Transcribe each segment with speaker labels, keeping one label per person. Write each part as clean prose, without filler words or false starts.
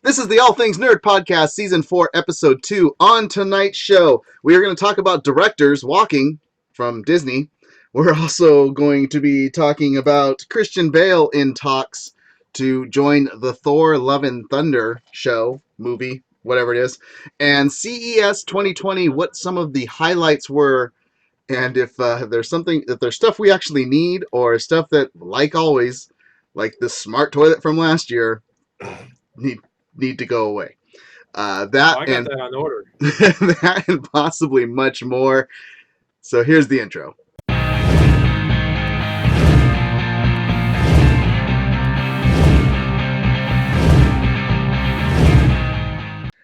Speaker 1: This is the All Things Nerd Podcast, Season 4, Episode 2. On tonight's show, we are going to talk about directors walking from Disney. We're also going to be talking about Christian Bale in talks to join the Thor Love and Thunder show, movie, whatever it is. And CES 2020, what some of the highlights were, and if there's stuff we actually need, or stuff that, like always, like the smart toilet from last year, need to go away.
Speaker 2: I got that on order.
Speaker 1: That and possibly much more. So here's the intro.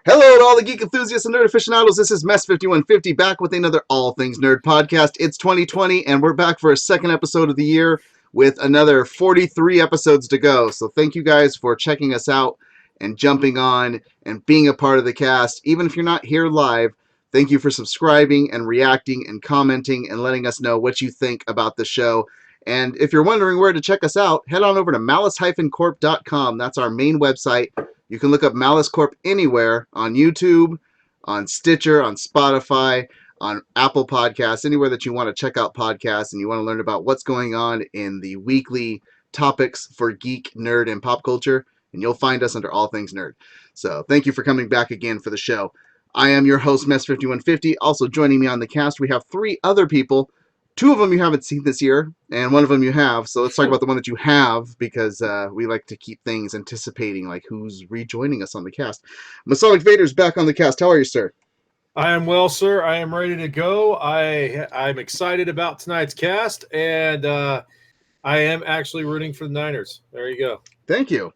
Speaker 1: Hello to all the Geek Enthusiasts and Nerd Aficionados. This is Mess5150 back with another All Things Nerd podcast. It's 2020 and we're back for a second episode of the year with another 43 episodes to go. So thank you guys for checking us out and jumping on and being a part of the cast. Even if you're not here live, thank you for subscribing and reacting and commenting and letting us know what you think about the show. And if you're wondering where to check us out, head on over to malice-corp.com. That's our main website. You can look up Malice Corp anywhere, on YouTube, on Stitcher, on Spotify, on Apple Podcasts, anywhere that you want to check out podcasts and you want to learn about what's going on in the weekly topics for geek, nerd, and pop culture. And you'll find us under All Things Nerd. So thank you for coming back again for the show. I am your host, Mess5150. Also joining me on the cast, we have three other people. Two of them you haven't seen this year, and one of them you have. So let's talk about the one that you have, because we like to keep things anticipating, like who's rejoining us on the cast. Masonic Vader's back on the cast. How are you, sir?
Speaker 2: I am well, sir. I am ready to go. I'm excited about tonight's cast, and I am actually rooting for the Niners. There you go.
Speaker 1: Thank you.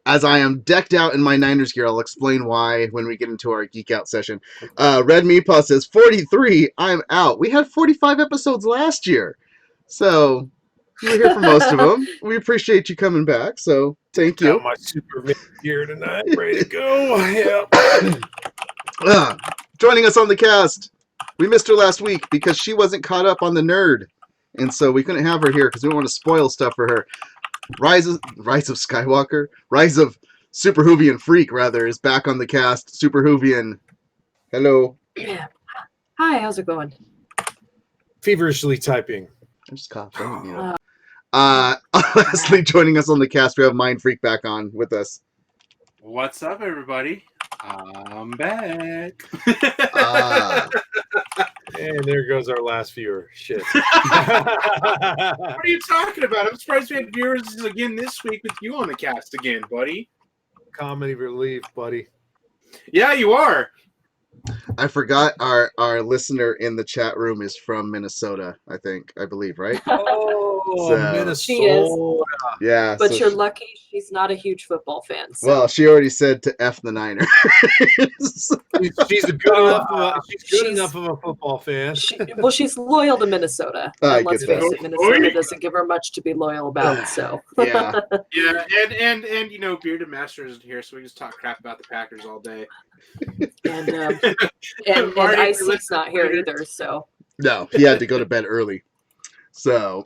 Speaker 1: As I am decked out in my Niners gear, I'll explain why when we get into our Geek Out session. Red Meepaw says, 43, I'm out. We had 45 episodes last year. So, you were here for most of them. We appreciate you coming back, so thank you.
Speaker 2: Got my Superman gear tonight, ready to go.
Speaker 1: Yeah. Joining us on the cast, we missed her last week because she wasn't caught up on the nerd. And so we couldn't have her here because we don't want to spoil stuff for her. Rise of Skywalker, Rise of Super Hoovian Freak, rather, is back on the cast. Super Hoovian, hello.
Speaker 3: Yeah. Hi, how's it going?
Speaker 2: Feverishly typing.
Speaker 1: I'm just coughing. Lastly, joining us on the cast, we have Mind Freak back on with us.
Speaker 4: What's up, everybody? I'm back.
Speaker 2: And there goes our last viewer. Shit.
Speaker 4: What are you talking about? I'm surprised we had viewers again this week with you on the cast again, buddy.
Speaker 2: Comedy relief, buddy.
Speaker 4: Yeah, you are.
Speaker 1: I forgot our listener in the chat room is from Minnesota, I believe, right?
Speaker 2: Oh,
Speaker 1: So-
Speaker 2: Minnesota.
Speaker 3: She is.
Speaker 1: Yeah.
Speaker 3: But
Speaker 1: so
Speaker 3: you're lucky she's not a huge football fan. So.
Speaker 1: Well, she already said to F the Niners.
Speaker 2: She's good enough of a football fan.
Speaker 3: She's loyal to Minnesota.
Speaker 1: Ah,
Speaker 3: And let's
Speaker 1: good
Speaker 3: face
Speaker 1: stuff.
Speaker 3: it, Minnesota doesn't give her much to be loyal about. So
Speaker 1: Yeah.
Speaker 4: Yeah, and you know, Bearded Master isn't here, so we just talk crap about the Packers all day.
Speaker 3: and
Speaker 4: Marty,
Speaker 3: IC's not here either. So
Speaker 1: No, he had to go to bed early. So,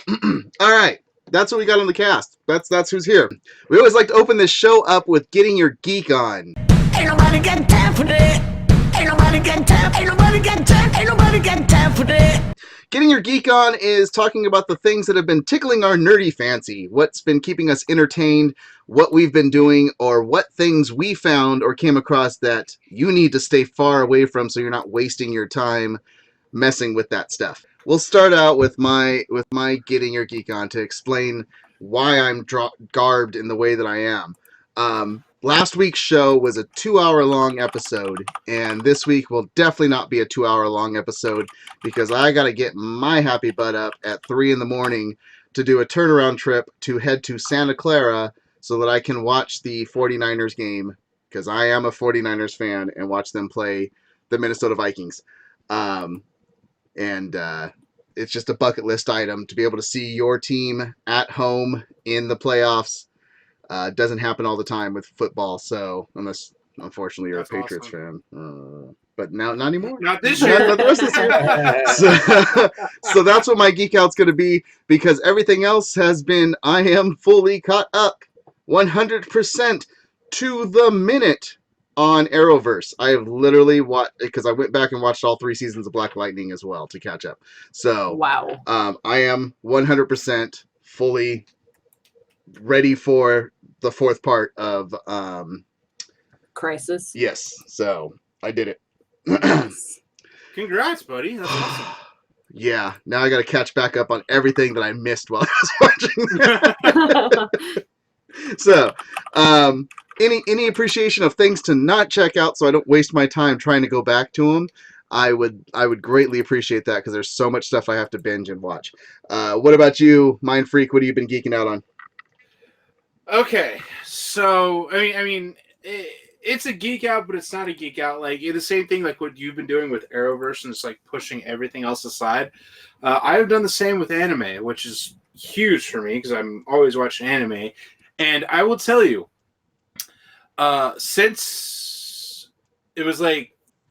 Speaker 1: all right. That's what we got on the cast. That's who's here. We always like to open this show up with getting your geek on.
Speaker 5: Ain't nobody got time for that. Ain't nobody got time. Ain't nobody got time. Ain't nobody got time for that.
Speaker 1: Getting your geek on is talking about the things that have been tickling our nerdy fancy, what's been keeping us entertained, what we've been doing, or what things we found or came across that you need to stay far away from so you're not wasting your time messing with that stuff. We'll start out with my getting your geek on to explain why I'm garbed in the way that I am. Last week's show was a 2-hour-long episode, and this week will definitely not be a 2-hour-long episode because I got to get my happy butt up at 3 in the morning to do a turnaround trip to head to Santa Clara so that I can watch the 49ers game, because I am a 49ers fan, and watch them play the Minnesota Vikings. It's just a bucket list item to be able to see your team at home in the playoffs. Doesn't happen all the time with football, so unless unfortunately you're
Speaker 4: That's
Speaker 1: a Patriots
Speaker 4: awesome.
Speaker 1: fan. But now, not anymore.
Speaker 4: Not this year.
Speaker 1: Not the rest of this year. So that's what my geek out's going to be, because everything else has been, I am fully caught up 100% to the minute on Arrowverse. I have literally watched, because I went back and watched all 3 seasons of Black Lightning as well to catch up. So
Speaker 3: Wow.
Speaker 1: I am 100% fully ready for the 4th part of
Speaker 3: Crisis.
Speaker 1: yes. So I did it.
Speaker 3: Yes.
Speaker 4: Congrats, buddy. That's awesome.
Speaker 1: Yeah, now I got to catch back up on everything that I missed while I was watching. So, any appreciation of things to not check out, so I don't waste my time trying to go back to them, I would greatly appreciate that, because there's so much stuff I have to binge and watch. What about you, Mind Freak? What have you been geeking out on?
Speaker 4: Okay, so I mean, it's a geek out, but it's not a geek out. Like the same thing, like what you've been doing with Arrowverse, and it's like pushing everything else aside. I have done the same with anime, which is huge for me because I'm always watching anime. And I will tell you, since it was like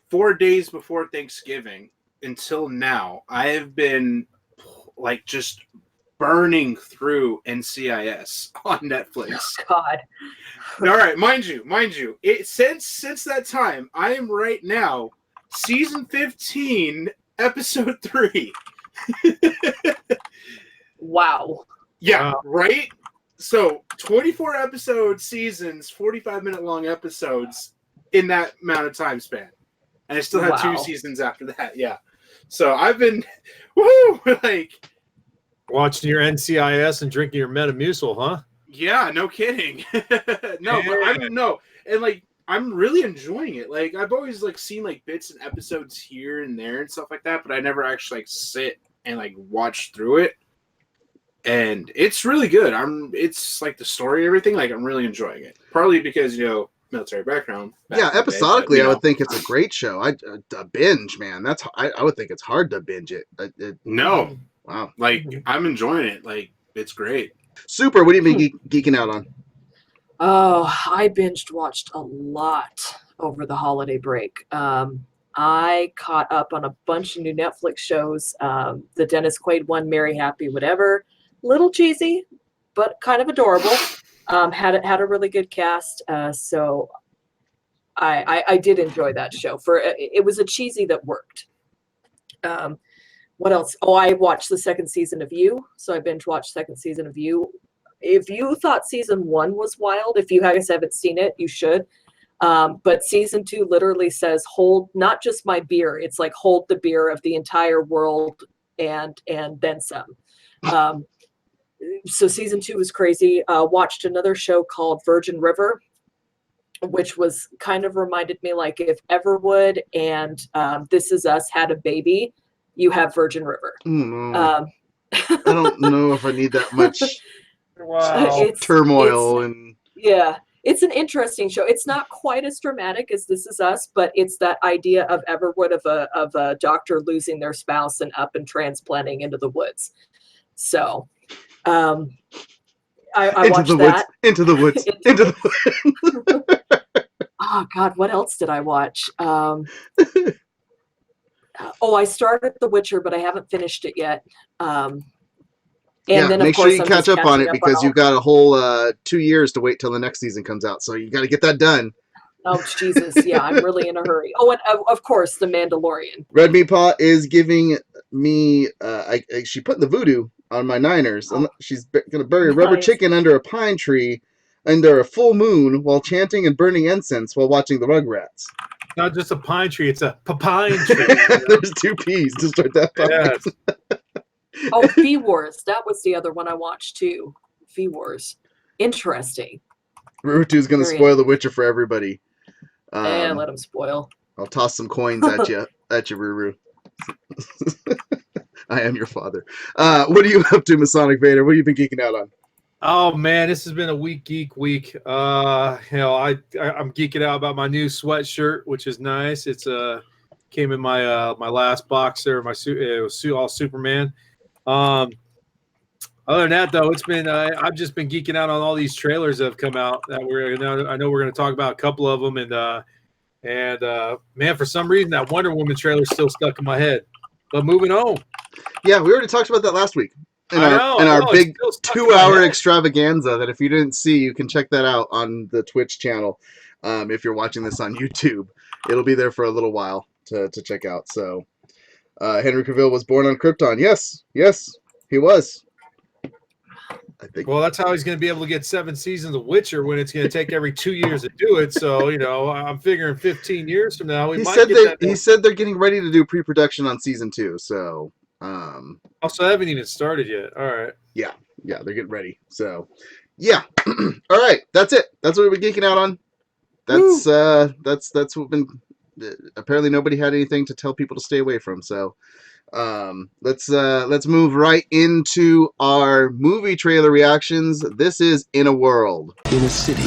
Speaker 4: 4 days before Thanksgiving until now, I have been like just burning through NCIS on Netflix.
Speaker 3: God.
Speaker 4: All right, mind you, since that time, I am right now season 15, episode 3.
Speaker 3: Wow.
Speaker 4: Yeah,
Speaker 2: Wow.
Speaker 4: right? So 24 episode seasons, 45-minute long episodes in that amount of time span. And I still had 2 seasons after that, yeah. So I've been, woohoo, like...
Speaker 2: Watching your NCIS and drinking your Metamucil, huh?
Speaker 4: Yeah, no kidding. No, but I don't know. And like, I'm really enjoying it. Like, I've always like seen like bits and episodes here and there and stuff like that, but I never actually like sit and like watch through it. And it's really good. It's like the story and everything. Like, I'm really enjoying it. Partly because, military background.
Speaker 1: Yeah, episodically, I would think it's a great show. A binge, man. I would think it's hard to binge it.
Speaker 4: No.
Speaker 1: Wow.
Speaker 4: Like, I'm enjoying it. Like, it's great.
Speaker 1: Super. What have you been geeking out on?
Speaker 3: Oh, I watched a lot over the holiday break. I caught up on a bunch of new Netflix shows. The Dennis Quaid one, Merry Happy Whatever. Little cheesy, but kind of adorable. Had a really good cast. So I did enjoy that show. It was a cheesy that worked. What else? Oh, I watched the 2nd season of You. So I binge watched 2nd season of You. If you thought season 1 was wild, if you guys haven't seen it, you should. But season 2 literally says, hold not just my beer. It's like hold the beer of the entire world and then some. So season 2 was crazy. Watched another show called Virgin River, which was kind of reminded me like if Everwood and This Is Us had a baby, you have Virgin River.
Speaker 1: I don't know if I need that much
Speaker 2: Wow.
Speaker 1: turmoil.
Speaker 3: Yeah, it's an interesting show. It's not quite as dramatic as This Is Us, but it's that idea of Everwood of a doctor losing their spouse and up and transplanting into the woods. So I watched that.
Speaker 1: Into the woods. Into the woods.
Speaker 3: Oh God, what else did I watch? I started The Witcher, but I haven't finished it yet. And then
Speaker 1: make sure you
Speaker 3: I'm
Speaker 1: catch
Speaker 3: just
Speaker 1: up on it
Speaker 3: catching
Speaker 1: because you've got a whole 2 years to wait till the next season comes out. So you got to get that done.
Speaker 3: Oh Jesus, yeah, I'm really in a hurry. Oh, and of course, The Mandalorian.
Speaker 1: Red Meat Paw is giving me. She put the voodoo on my Niners.
Speaker 3: Oh.
Speaker 1: She's gonna bury a rubber
Speaker 3: Nice.
Speaker 1: chicken under a pine tree under a full moon while chanting and burning incense while watching the Rugrats.
Speaker 2: Not just a pine tree; it's a papine tree.
Speaker 1: There's 2 P's to start that.
Speaker 2: Yes.
Speaker 3: Oh, V-Wars. That was the other one I watched too. V-Wars. Interesting.
Speaker 1: Rutu's gonna
Speaker 3: Very
Speaker 1: spoil The Witcher for everybody.
Speaker 3: And let them spoil.
Speaker 1: I'll toss some coins at you, Ruru. I am your father. What are you up to, Masonic Vader? What have you been geeking out on?
Speaker 2: Oh man, this has been a geek week. I'm geeking out about my new sweatshirt, which is nice. It's came in my my last box there. My suit, it was all Superman. Other than that, though, it's been I've just been geeking out on all these trailers that have come out. That I know we're going to talk about a couple of them, and man, for some reason that Wonder Woman trailer is still stuck in my head. But moving on.
Speaker 1: Yeah, we already talked about that last week. In our big 2-hour extravaganza that if you didn't see, you can check that out on the Twitch channel. If you're watching this on YouTube, it'll be there for a little while to check out. So, Henry Cavill was born on Krypton. Yes, he was. I think.
Speaker 2: Well, that's how he's going to be able to get 7 seasons of Witcher when it's going to take every 2 years to do it. So, I'm figuring 15 years from now,
Speaker 1: He said they're getting ready to do pre-production on season 2. So,
Speaker 2: also, I haven't even started yet. All right.
Speaker 1: Yeah, they're getting ready. So, yeah. All right, that's it. That's what we've been geeking out on. That's what been. Apparently, nobody had anything to tell people to stay away from. So, let's move right into our movie trailer reactions. This is In a World.
Speaker 6: In a city,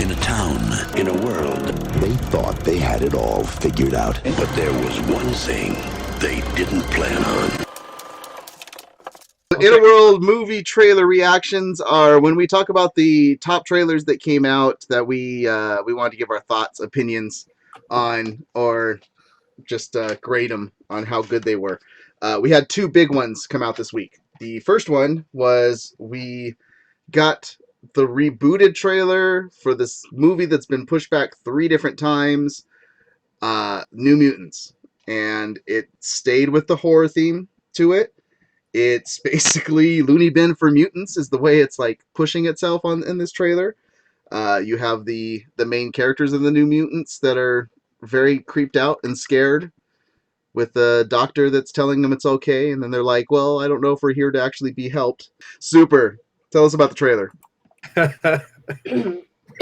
Speaker 6: in a town, in a world, they thought they had it all figured out. But there was one thing they didn't plan on.
Speaker 1: In a World movie trailer reactions are when we talk about the top trailers that came out that we wanted to give our thoughts, opinions on, or just grade them on how good they were. We had 2 big ones come out this week. The first one was we got the rebooted trailer for this movie that's been pushed back 3 different times, New Mutants. And it stayed with the horror theme to it. It's basically Looney Bin for mutants is the way it's like pushing itself in this trailer. You have the main characters of the New Mutants that are very creeped out and scared with the doctor that's telling them it's okay. And then they're like, well, I don't know if we're here to actually be helped. Super. Tell us about the trailer.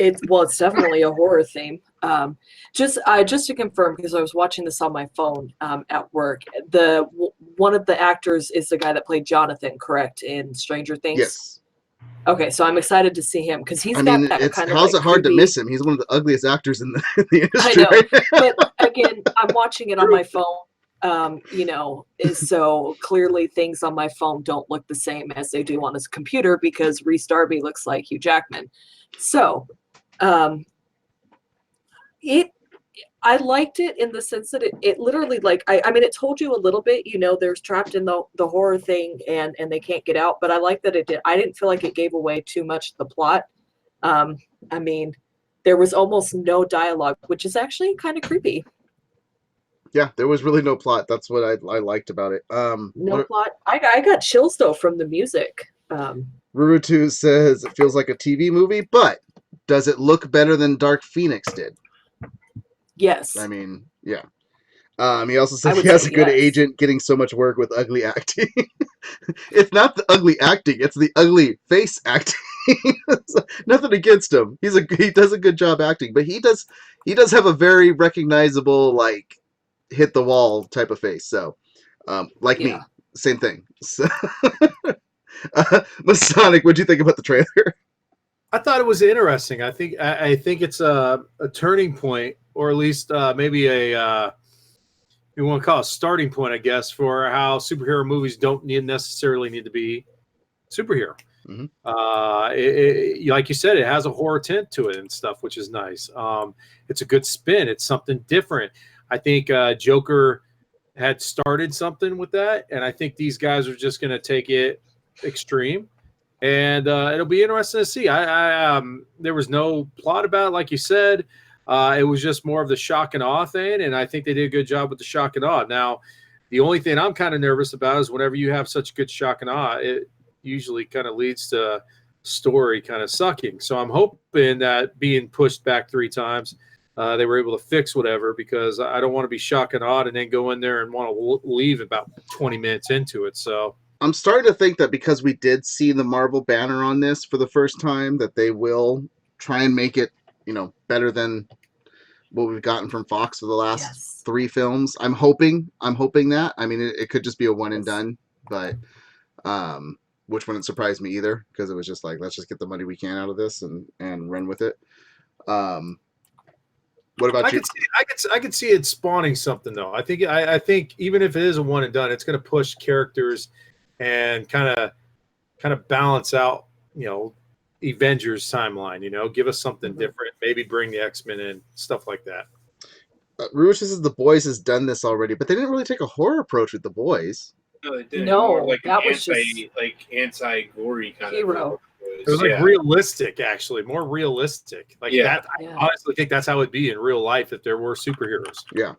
Speaker 3: It's definitely a horror theme. Just to confirm, because I was watching this on my phone at work. One of the actors is the guy that played Jonathan, correct, in Stranger Things?
Speaker 1: Yes.
Speaker 3: Okay, so I'm excited to see him because how's
Speaker 1: it hard to miss him? He's one of the ugliest actors in the industry.
Speaker 3: I know, but again, I'm watching it on my phone. So clearly things on my phone don't look the same as they do on his computer because Rhys Darby looks like Hugh Jackman. So, I liked it in the sense that it literally, like, I mean, it told you a little bit, they're trapped in the horror thing and they can't get out, but I like that I didn't feel like it gave away too much of the plot. I mean, there was almost no dialogue, which is actually kind of creepy.
Speaker 1: Yeah, there was really no plot. That's what I liked about it.
Speaker 3: Plot. I got chills though from the music.
Speaker 1: Rurutu says it feels like a TV movie, but does it look better than Dark Phoenix did?
Speaker 3: Yes.
Speaker 1: I mean, yeah. He also said he has a good agent getting so much work with ugly acting. It's not the ugly acting; it's the ugly face acting. Nothing against him. He does a good job acting, but he does have a very recognizable, like, hit the wall type of face. So, me, same thing. So, Masonic, what'd you think about the trailer?
Speaker 2: I thought it was interesting. I think it's a turning point, or at least maybe you want to call it a starting point, I guess, for how superhero movies don't necessarily need to be superhero. Mm-hmm. Like you said, it has a horror tint to it and stuff, which is nice. It's a good spin. It's something different. I think Joker had started something with that, and I think these guys are just going to take it extreme. And it'll be interesting to see. There was no plot about it, like you said. It was just more of the shock and awe thing, and I think they did a good job with the shock and awe. Now, the only thing I'm kind of nervous about is whenever you have such good shock and awe, it usually kind of leads to story kind of sucking. So I'm hoping that being pushed back 3 times, they were able to fix whatever, because I don't want to be shock and awe and then go in there and want to leave about 20 minutes into it. So
Speaker 1: I'm starting to think that because we did see the Marvel banner on this for the first time, that they will try and make it, better than what we've gotten from Fox for the last 3 films. I'm hoping that. I mean, it could just be a one and done, but which wouldn't surprise me either, because it was just like, let's just get the money we can out of this and run with it. What about you?
Speaker 2: I could see it spawning something though. I think even if it is a one and done, it's going to push characters and kind of balance out, Avengers timeline, give us something different, maybe bring the X-Men in, stuff like that.
Speaker 1: Rush says The Boys has done this already, but they didn't really take a horror approach with The Boys.
Speaker 4: No, they didn't.
Speaker 3: No,
Speaker 4: More like
Speaker 3: that
Speaker 4: an
Speaker 3: was just
Speaker 4: anti-gory kind
Speaker 3: hero.
Speaker 4: of
Speaker 2: It was like realistic, actually, more realistic. Like that.
Speaker 3: Yeah.
Speaker 2: I honestly think that's how it'd be in real life if there were superheroes.
Speaker 1: Yeah.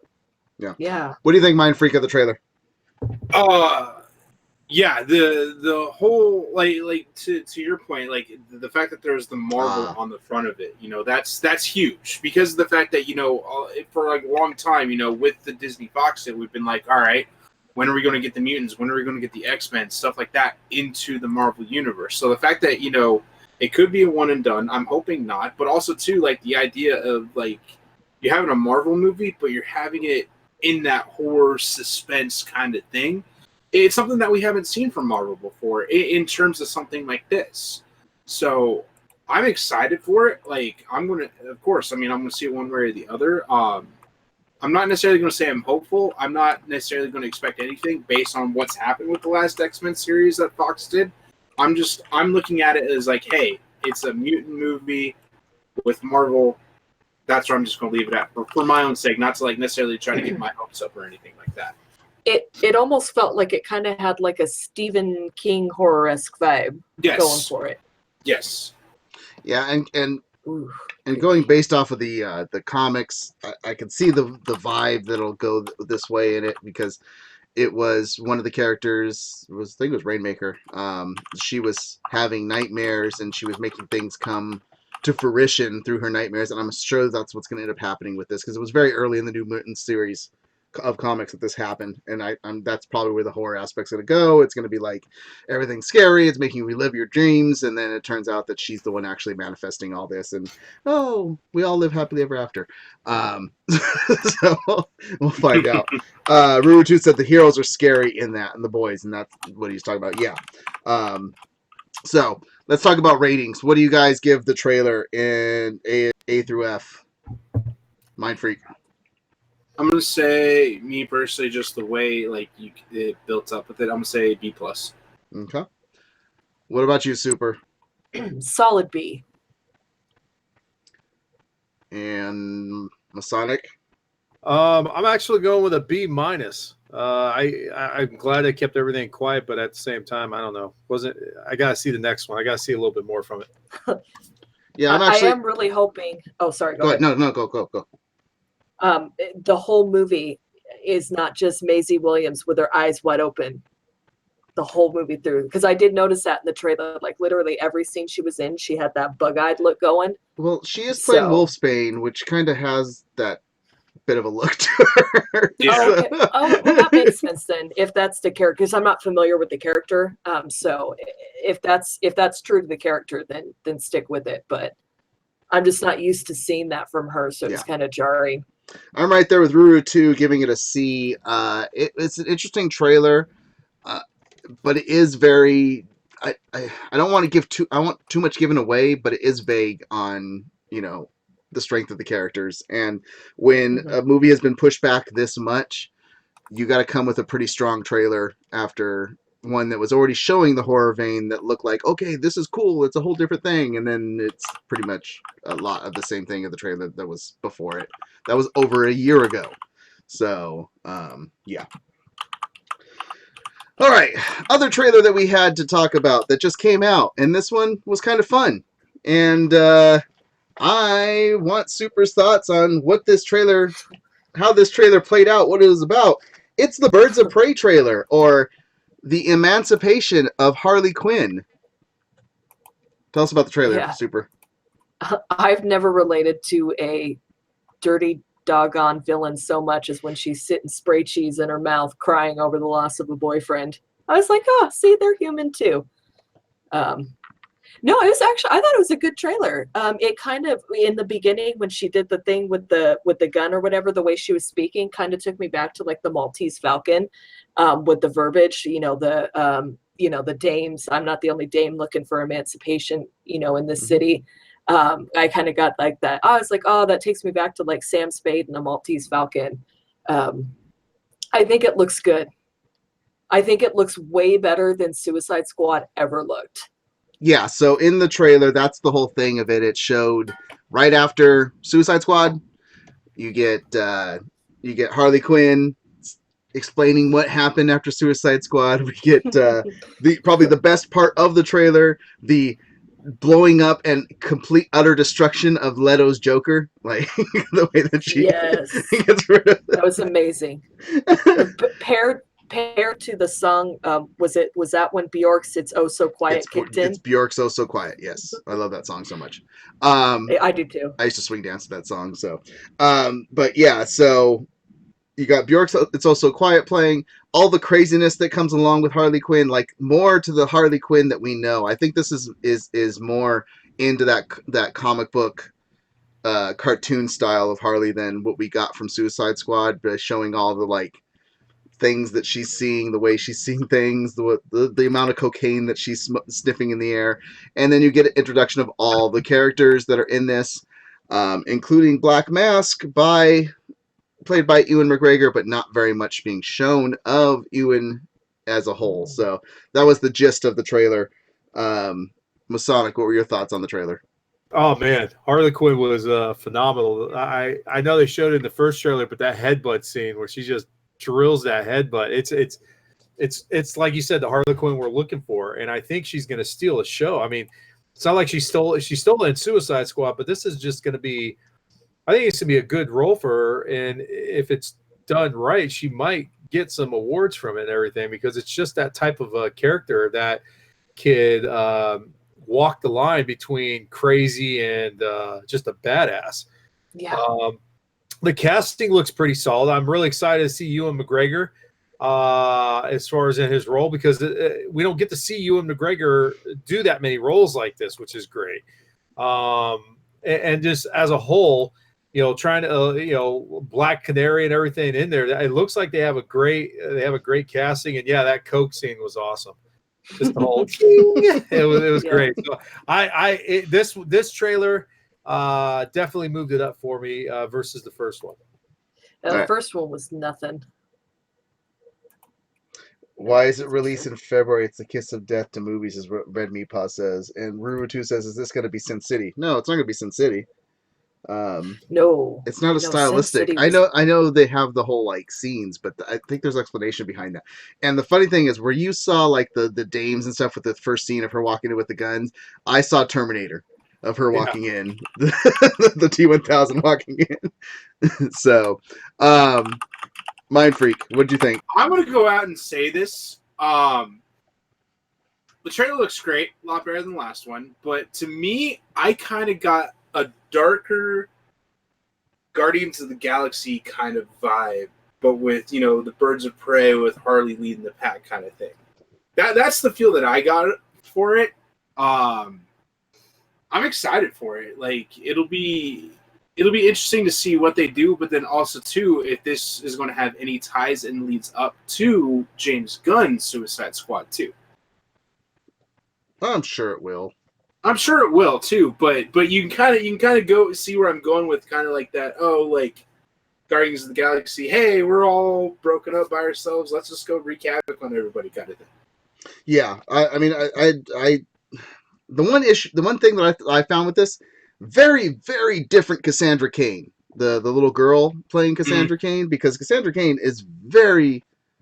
Speaker 3: Yeah.
Speaker 1: What do you think, Mind Freak, of the trailer?
Speaker 4: Yeah, the whole like to your point, like the fact that there's the Marvel on the front of it, you know, that's huge because of the fact that, you know, for like a long time, you know, with the Disney Fox that we've been like, all right, when are we going to get the Mutants? When are we going to get the X-Men? Stuff like that into the Marvel universe. So the fact that, you know, it could be a one and done, I'm hoping not, but also too, like the idea of like you're having a Marvel movie, but you're having it in that horror suspense kind of thing. It's something that we haven't seen from Marvel before in terms of something like this. So I'm excited for it. Like, I'm going to, of course, I mean, I'm going to see it one way or the other. I'm not necessarily going to say I'm hopeful. I'm not necessarily going to expect anything based on what's happened with the last X-Men series that Fox did. I'm looking at it as like, hey, it's a mutant movie with Marvel. That's where I'm just going to leave it at for my own sake, not to like necessarily try to get my hopes up or anything like that.
Speaker 3: It almost felt like it kind of had like a Stephen King horror-esque vibe going for it.
Speaker 4: Yes.
Speaker 1: Yeah, and going based off of the comics, I can see the vibe that'll go this way in it because it was one of the characters I think it was Rainmaker. She was having nightmares and she was making things come to fruition through her nightmares, and I'm sure that's what's going to end up happening with this because it was very early in the New Mutants series of comics that this happened, and that's probably where the horror aspect's going to go. It's going to be like everything's scary, it's making you relive your dreams, and then it turns out that she's the one actually manifesting all this, and we all live happily ever after. So we'll find out. Rurutu said the heroes are scary in that, and the boys, and that's what he's talking about. Yeah. So let's talk about ratings. What do you guys give the trailer in A through F? Mind Freak.
Speaker 4: I'm gonna say, me personally, just the way like it built up with it, I'm gonna say B+.
Speaker 1: Okay. What about you, Super?
Speaker 3: Solid B.
Speaker 1: And Masonic?
Speaker 2: I'm actually going with a B-. I'm glad they kept everything quiet, but at the same time, I don't know. I gotta see the next one. I gotta see a little bit more from it.
Speaker 1: Yeah,
Speaker 3: I am really hoping. Oh, sorry. Go ahead.
Speaker 1: No, go.
Speaker 3: The whole movie is not just Maisie Williams with her eyes wide open the whole movie through, because I did notice that in the trailer. Like literally every scene she was in, she had that bug-eyed look going.
Speaker 1: Well, she is playing Wolfsbane, which kind of has that bit of a look to her.
Speaker 4: Yeah.
Speaker 3: Oh, okay. Well, that makes sense then, if that's the character, because I'm not familiar with the character. So if that's true to the character, then stick with it. But I'm just not used to seeing that from her, so it's kind of jarring.
Speaker 1: I'm right there with Ruru too, giving it a C. It's an interesting trailer, but it is very. I don't want to give too much given away, but it is vague on the strength of the characters. And when a movie has been pushed back this much, you got to come with a pretty strong trailer after one that was already showing the horror vein that looked like, okay, this is cool, it's a whole different thing, and then it's pretty much a lot of the same thing of the trailer that was before it. That was over a year ago. So, yeah. All right, other trailer that we had to talk about that just came out, and this one was kind of fun. And I want Super's thoughts on how this trailer played out, what it was about. It's the Birds of Prey trailer, or the emancipation of Harley Quinn. Tell us about the trailer, Super.
Speaker 3: I've never related to a dirty doggone villain so much as when she's sitting spray cheese in her mouth crying over the loss of a boyfriend. I was like, oh, see, they're human too. No, it was actually, I thought it was a good trailer. It kind of, in the beginning when she did the thing with the gun or whatever, the way she was speaking kind of took me back to like the Maltese Falcon, with the verbiage, the dames, I'm not the only dame looking for emancipation, in this city. I kind of got like that. I was like, oh, that takes me back to like Sam Spade and the Maltese Falcon. I think it looks good. I think it looks way better than Suicide Squad ever looked.
Speaker 1: Yeah, so in the trailer, that's the whole thing of it. It showed right after Suicide Squad, you get Harley Quinn explaining what happened after Suicide Squad. We get probably the best part of the trailer, the blowing up and complete utter destruction of Leto's Joker, like the way that she
Speaker 3: Yes.
Speaker 1: gets rid of
Speaker 3: That was amazing. Paired to the song, was that when Bjork's "It's Oh So Quiet" kicked in?
Speaker 1: It's Bjork's "Oh So Quiet." Yes, I love that song so much.
Speaker 3: I do too.
Speaker 1: I used to swing dance to that song. So, but yeah, so you got Bjork's "It's Oh So Quiet" playing. All the craziness that comes along with Harley Quinn, like more to the Harley Quinn that we know. I think this is more into that comic book cartoon style of Harley than what we got from Suicide Squad, but showing all the like things that she's seeing, the way she's seeing things, the amount of cocaine that she's sniffing in the air, and then you get an introduction of all the characters that are in this, including Black Mask played by Ewan McGregor, but not very much being shown of Ewan as a whole. So that was the gist of the trailer. Masonic, what were your thoughts on the trailer?
Speaker 2: Oh man, Harley Quinn was phenomenal. I know they showed it in the first trailer, but that headbutt scene where she just drills that headbutt, it's like you said, the Harley Quinn we're looking for, and I think she's going to steal a show. I mean, it's not like she stole in Suicide Squad, but this is just going to be. I think it's going to be a good role for her, and if it's done right, she might get some awards from it and everything, because it's just that type of a character that could walk the line between crazy and just a badass.
Speaker 3: Yeah.
Speaker 2: The casting looks pretty solid. I'm really excited to see Ewan McGregor as far as in his role, because we don't get to see Ewan McGregor do that many roles like this, which is great. And just as a whole, trying to, Black Canary and everything in there, it looks like they have a great casting. And yeah, that Coke scene was awesome. Just the whole, it was great. So this trailer definitely moved it up for me versus the first one.
Speaker 3: The first one was nothing.
Speaker 1: Why is it released in February? It's the kiss of death to movies, as Red Meatpaw says. And Ruru2 says, is this going to be Sin City? No, it's not going to be Sin City.
Speaker 3: No,
Speaker 1: it's not a stylistic. I know they have the whole like scenes, but I think there's explanation behind that. And the funny thing is, where you saw like the dames and stuff with the first scene of her walking in with the guns, I saw Terminator of her walking in, the T-1000 walking in. So, Mind Freak, what did you think?
Speaker 4: I'm gonna go out and say this. The trailer looks great, a lot better than the last one. But to me, I kind of got a darker Guardians of the Galaxy kind of vibe, but with the Birds of Prey with Harley leading the pack kind of thing. That's the feel that I got for it. I'm excited for it. Like it'll be interesting to see what they do, but then also too, if this is going to have any ties and leads up to James Gunn's Suicide Squad 2.
Speaker 1: I'm sure it will.
Speaker 4: I'm sure it will too, but you can kind of go see where I'm going with kind of like that. Oh, like Guardians of the Galaxy. Hey, we're all broken up by ourselves. Let's just wreak havoc on everybody, kind of thing.
Speaker 1: Yeah, I mean, the one thing that I found with this, very, very different Cassandra Cain, the little girl playing Cassandra Cain, because Cassandra Cain is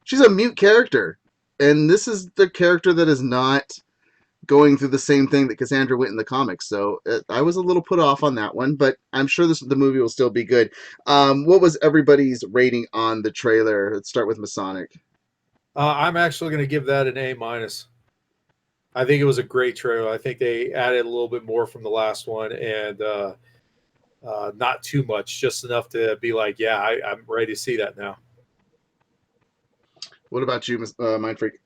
Speaker 1: she's a mute character, and this is the character that is not going through the same thing that Cassandra went in the comics. So I was a little put off on that one, but I'm sure the movie will still be good. What was everybody's rating on the trailer? Let's start with Masonic.
Speaker 2: I'm actually going to give that an A-. I think it was a great trailer. I think they added a little bit more from the last one, and not too much, just enough to be like, yeah, I'm ready to see that now.
Speaker 1: What about you, Mind Freak?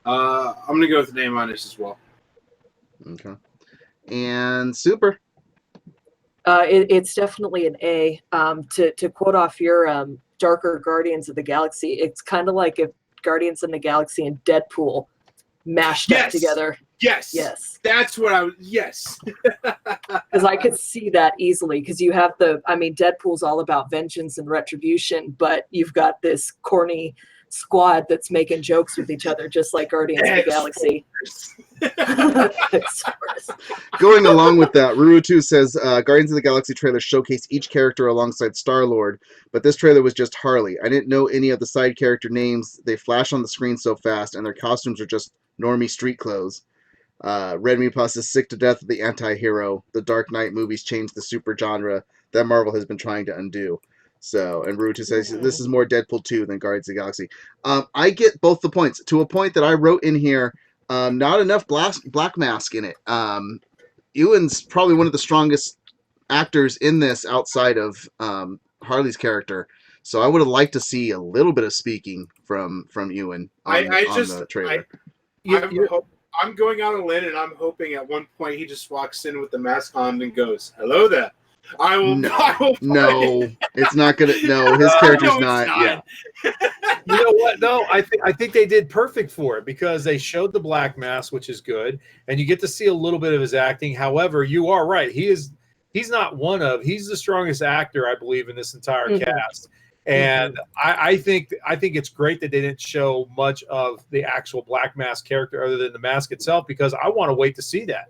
Speaker 4: I'm gonna go with an A- as well.
Speaker 1: Okay. And Super.
Speaker 3: It's definitely an A. To quote off your darker Guardians of the Galaxy, it's kind of like if Guardians of the Galaxy and Deadpool mashed up together.
Speaker 4: Yes. That's what I was. Yes.
Speaker 3: Because I could see that easily. Because you have Deadpool's all about vengeance and retribution, but you've got this corny squad that's making jokes with each other, just like Guardians of the Galaxy.
Speaker 1: Going along with that, Ruru2 says Guardians of the Galaxy trailer showcased each character alongside Star-Lord, but this trailer was just Harley. I didn't know any of the side character names. They flash on the screen so fast, and their costumes are just normie street clothes. Red Me Plus is sick to death of the anti-hero. The Dark Knight movies changed the super genre that Marvel has been trying to undo. So, and Rutu says this is more Deadpool 2 than Guardians of the Galaxy. I get both the points. To a point that I wrote in here, not enough Black Mask in it. Ewan's probably one of the strongest actors in this outside of Harley's character. So I would have liked to see a little bit of speaking from Ewan on the trailer.
Speaker 4: I'm going on a limb, and I'm hoping at one point he just walks in with the mask on and goes, "Hello there."
Speaker 1: No, it's not gonna. No, his character's not. Yeah.
Speaker 2: You know what? No, I think they did perfect for it because they showed the Black Mask, which is good, and you get to see a little bit of his acting. However, you are right. He's not he's the strongest actor, I believe, in this entire cast. And I think it's great that they didn't show much of the actual Black Mask character other than the mask itself, because I want to wait to see that,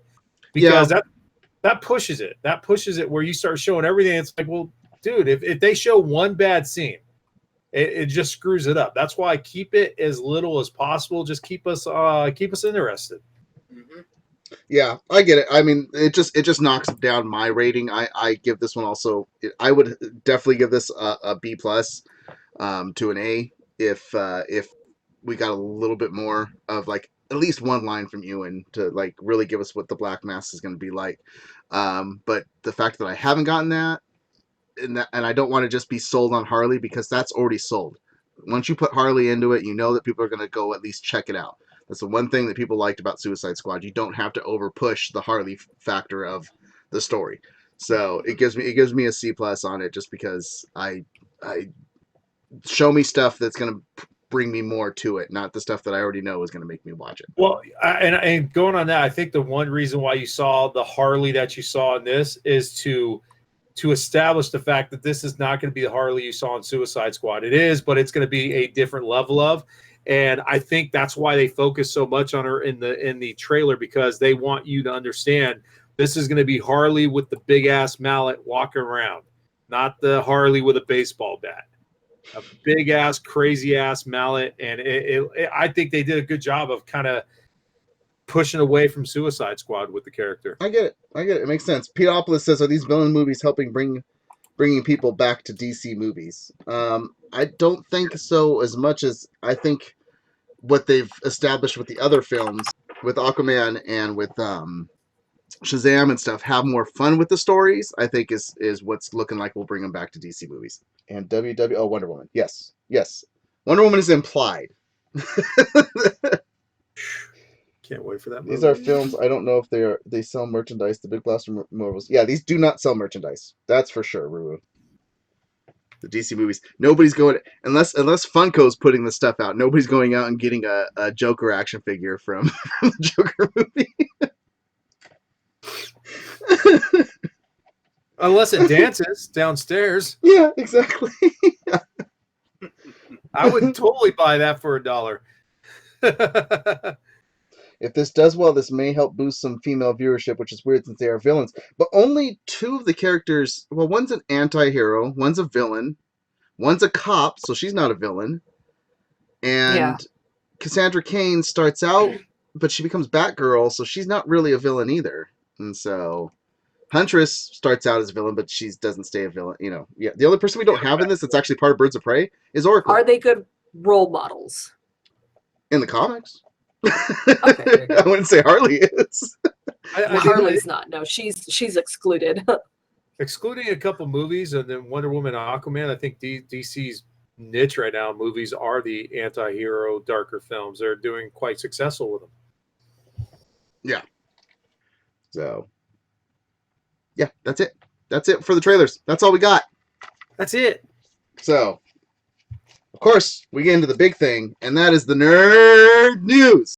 Speaker 2: because that pushes it. That pushes it where you start showing everything. It's like, well, dude, if they show one bad scene, it just screws it up. That's why I keep it as little as possible. Just keep us interested.
Speaker 4: Mm-hmm.
Speaker 1: Yeah, I get it. I mean, it just knocks down my rating. I give this one also. I would definitely give this a B plus to an A if we got a little bit more of like at least one line from Ewan to like really give us what the Black Mask is going to be like. But the fact that I haven't gotten that, and I don't want to just be sold on Harley, because that's already sold. Once you put Harley into it, you know that people are going to go at least check it out. That's the one thing that people liked about Suicide Squad. You don't have to over push the Harley factor of the story. So it gives me a C plus on it, just because I show me stuff that's going to bring me more to it, not the stuff that I already know is going to make me watch it.
Speaker 2: Well, and going on that, I think the one reason why you saw the Harley that you saw in this is to establish the fact that this is not going to be the Harley you saw in Suicide Squad. It is, but it's going to be a different level of. And I think that's why they focus so much on her in the trailer, because they want you to understand this is going to be Harley with the big ass mallet walking around, not the Harley with a baseball bat. A big ass, crazy ass mallet, and I think they did a good job of kind of pushing away from Suicide Squad with the character.
Speaker 1: I get it. It makes sense. Peteopolis says, "Are these villain movies helping bringing people back to DC movies?" I don't think so, as much as I think what they've established with the other films, with Aquaman and with Shazam and stuff, have more fun with the stories. I think is what's looking like will bring them back to DC movies. And Wonder Woman. Yes. Wonder Woman is implied.
Speaker 2: Can't wait for that movie.
Speaker 1: These are films. I don't know if they sell merchandise. The big blaster movies. Yeah, these do not sell merchandise. That's for sure, Ruru. The DC movies. Nobody's going, unless Funko's putting the stuff out. Nobody's going out and getting a Joker action figure from the Joker movie.
Speaker 2: Unless it dances downstairs.
Speaker 1: Yeah, exactly.
Speaker 2: I would totally buy that for $1.
Speaker 1: If this does well, this may help boost some female viewership, which is weird since they are villains. But only two of the characters, well, one's an anti-hero, one's a villain, one's a cop, so she's not a villain. And Cassandra Cain starts out, but she becomes Batgirl, so she's not really a villain either. And so Huntress starts out as a villain, but she doesn't stay a villain. You know, the only person we don't have in this that's actually part of Birds of Prey is Oracle.
Speaker 3: Are they good role models?
Speaker 1: In the comics.
Speaker 3: Okay,
Speaker 1: I wouldn't say Harley is.
Speaker 3: Harley's not. No, she's excluded.
Speaker 2: Excluding a couple movies and then Wonder Woman and Aquaman, I think DC's niche right now in movies are the anti-hero darker films. They're doing quite successful with them.
Speaker 1: Yeah. So, yeah, that's it. That's it for the trailers. That's all we got.
Speaker 2: That's it.
Speaker 1: So, of course, we get into the big thing, and that is the nerd news.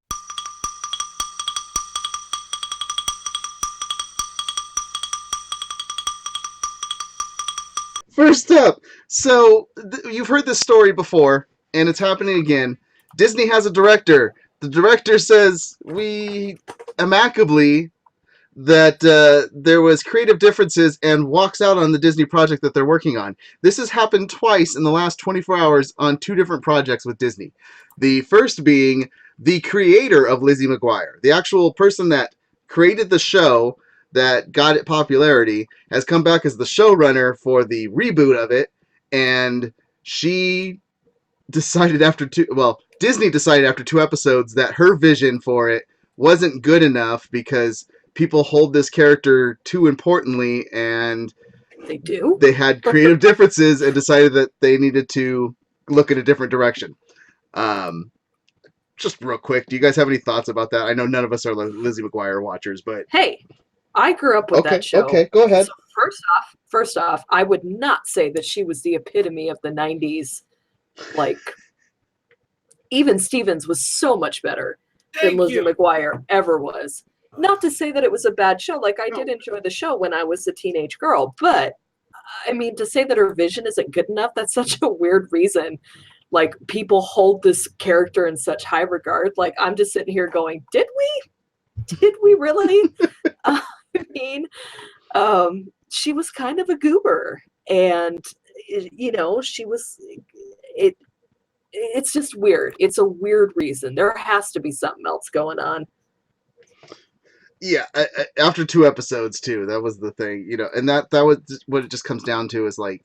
Speaker 1: First up, so you've heard this story before, and it's happening again. Disney has a director. The director says amicably that there was creative differences and walks out on the Disney project that they're working on. This has happened twice in the last 24 hours on two different projects with Disney. The first being the creator of Lizzie McGuire, the actual person that created the show that got it popularity, has come back as the showrunner for the reboot of it, and she decided Disney decided after 2 episodes that her vision for it wasn't good enough because people hold this character too importantly, and
Speaker 3: They do.
Speaker 1: they had creative differences and decided that they needed to look in a different direction. Just real quick, do you guys have any thoughts about that? I know none of us are Lizzie McGuire watchers, but
Speaker 3: Hey, I grew up with that show.
Speaker 1: Okay, go ahead.
Speaker 3: So first off, I would not say that she was the epitome of the 90s. Like, even Stevens was so much better than Lizzie McGuire ever was. Not to say that it was a bad show. Like, I did enjoy the show when I was a teenage girl, but I mean, to say that her vision isn't good enough, that's such a weird reason. Like, people hold this character in such high regard. Like, I'm just sitting here going, did we really? I mean, she was kind of a goober, and it's just weird. It's a weird reason. There has to be something else going on.
Speaker 1: Yeah, after 2 episodes too, that was the thing, and that was what it just comes down to, is like,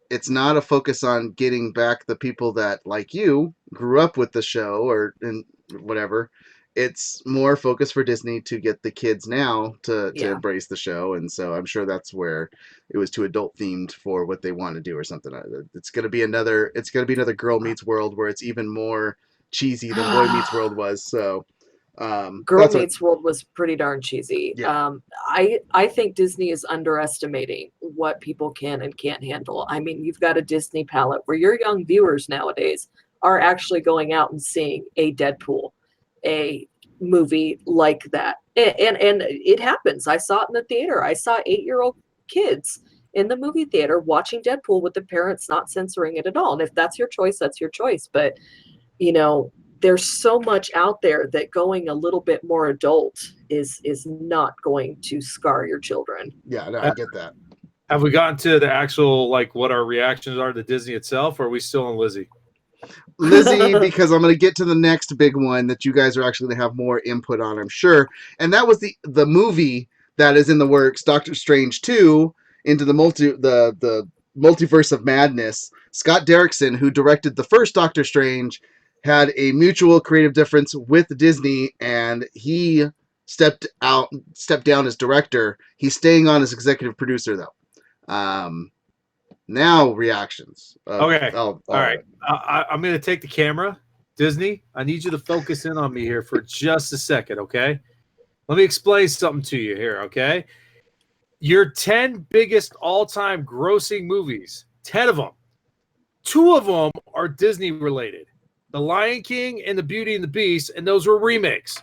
Speaker 1: it's not a focus on getting back the people that, like you, grew up with the show and whatever. It's more focus for Disney to get the kids now to embrace the show, and so I'm sure that's where it was too adult themed for what they want to do or something. It's gonna be another Girl Meets World where it's even more cheesy than Boy Meets World was. So
Speaker 3: Girl Meets World was pretty darn cheesy.
Speaker 1: Yeah.
Speaker 3: I think Disney is underestimating what people can and can't handle. I mean, you've got a Disney palette where your young viewers nowadays are actually going out and seeing a Deadpool, a movie like that. And it happens. I saw it in the theater. I saw 8-year-old kids in the movie theater watching Deadpool with the parents not censoring it at all. And if that's your choice, that's your choice. But, there's so much out there that going a little bit more adult is not going to scar your children.
Speaker 1: Yeah, no, I get that.
Speaker 2: Have we gotten to the actual, like, what our reactions are to Disney itself, or are we still on Lizzie?
Speaker 1: Lizzie, because I'm going to get to the next big one that you guys are actually going to have more input on, I'm sure. And that was the movie that is in the works, Doctor Strange 2, into the Multiverse of Madness. Scott Derrickson, who directed the first Doctor Strange, had a mutual creative difference with Disney, and he stepped down as director. He's staying on as executive producer, though. Now reactions.
Speaker 2: Okay. All right. I'm going to take the camera. Disney, I need you to focus in on me here for just a second, okay? Let me explain something to you here, okay? Your 10 biggest all-time grossing movies, 10 of them. 2 of them are Disney related. The Lion King and the Beauty and the Beast, and those were remakes.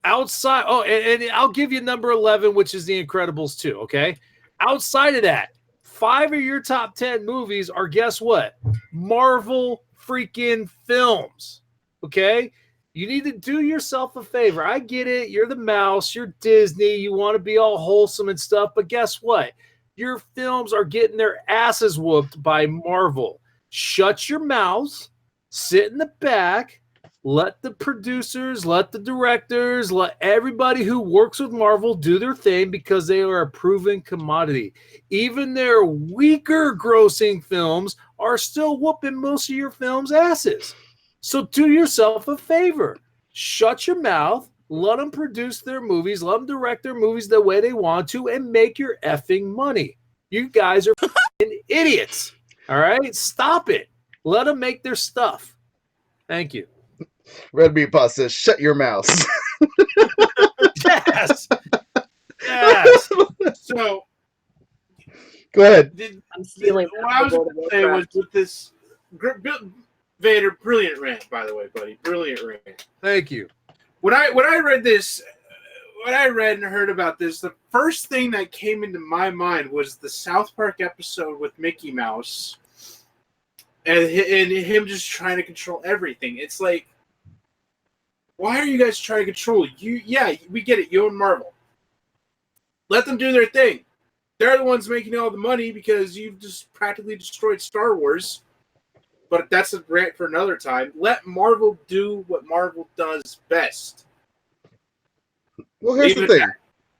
Speaker 2: Outside, and I'll give you number 11, which is The Incredibles 2, okay? Outside of that, 5 of your top 10 movies are, guess what? Marvel freaking films, okay? You need to do yourself a favor. I get it. You're the mouse. You're Disney. You want to be all wholesome and stuff, but guess what? Your films are getting their asses whooped by Marvel. Shut your mouth. Sit in the back, let the producers, let the directors, let everybody who works with Marvel do their thing, because they are a proven commodity. Even their weaker grossing films are still whooping most of your films' asses. So do yourself a favor. Shut your mouth, let them produce their movies, let them direct their movies the way they want to, and make your effing money. You guys are idiots. All right? Stop it. Let them make their stuff. Thank you.
Speaker 1: Red Meat Paw says, shut your mouth.
Speaker 2: Yes. Yes.
Speaker 4: So,
Speaker 1: go ahead.
Speaker 3: I'm stealing.
Speaker 4: What I was going to say was with this Vader, brilliant rant, by the way, buddy. Brilliant rant.
Speaker 2: Thank you.
Speaker 4: When I read this, when I read and heard about this, the first thing that came into my mind was the South Park episode with Mickey Mouse. And him just trying to control everything. It's like, why are you guys trying to control you? Yeah, we get it. You own Marvel. Let them do their thing. They're the ones making all the money because you've just practically destroyed Star Wars. but that's a rant for another time. Let Marvel do what Marvel does best.
Speaker 1: Well, here's
Speaker 4: Leave
Speaker 1: the
Speaker 4: it
Speaker 1: thing.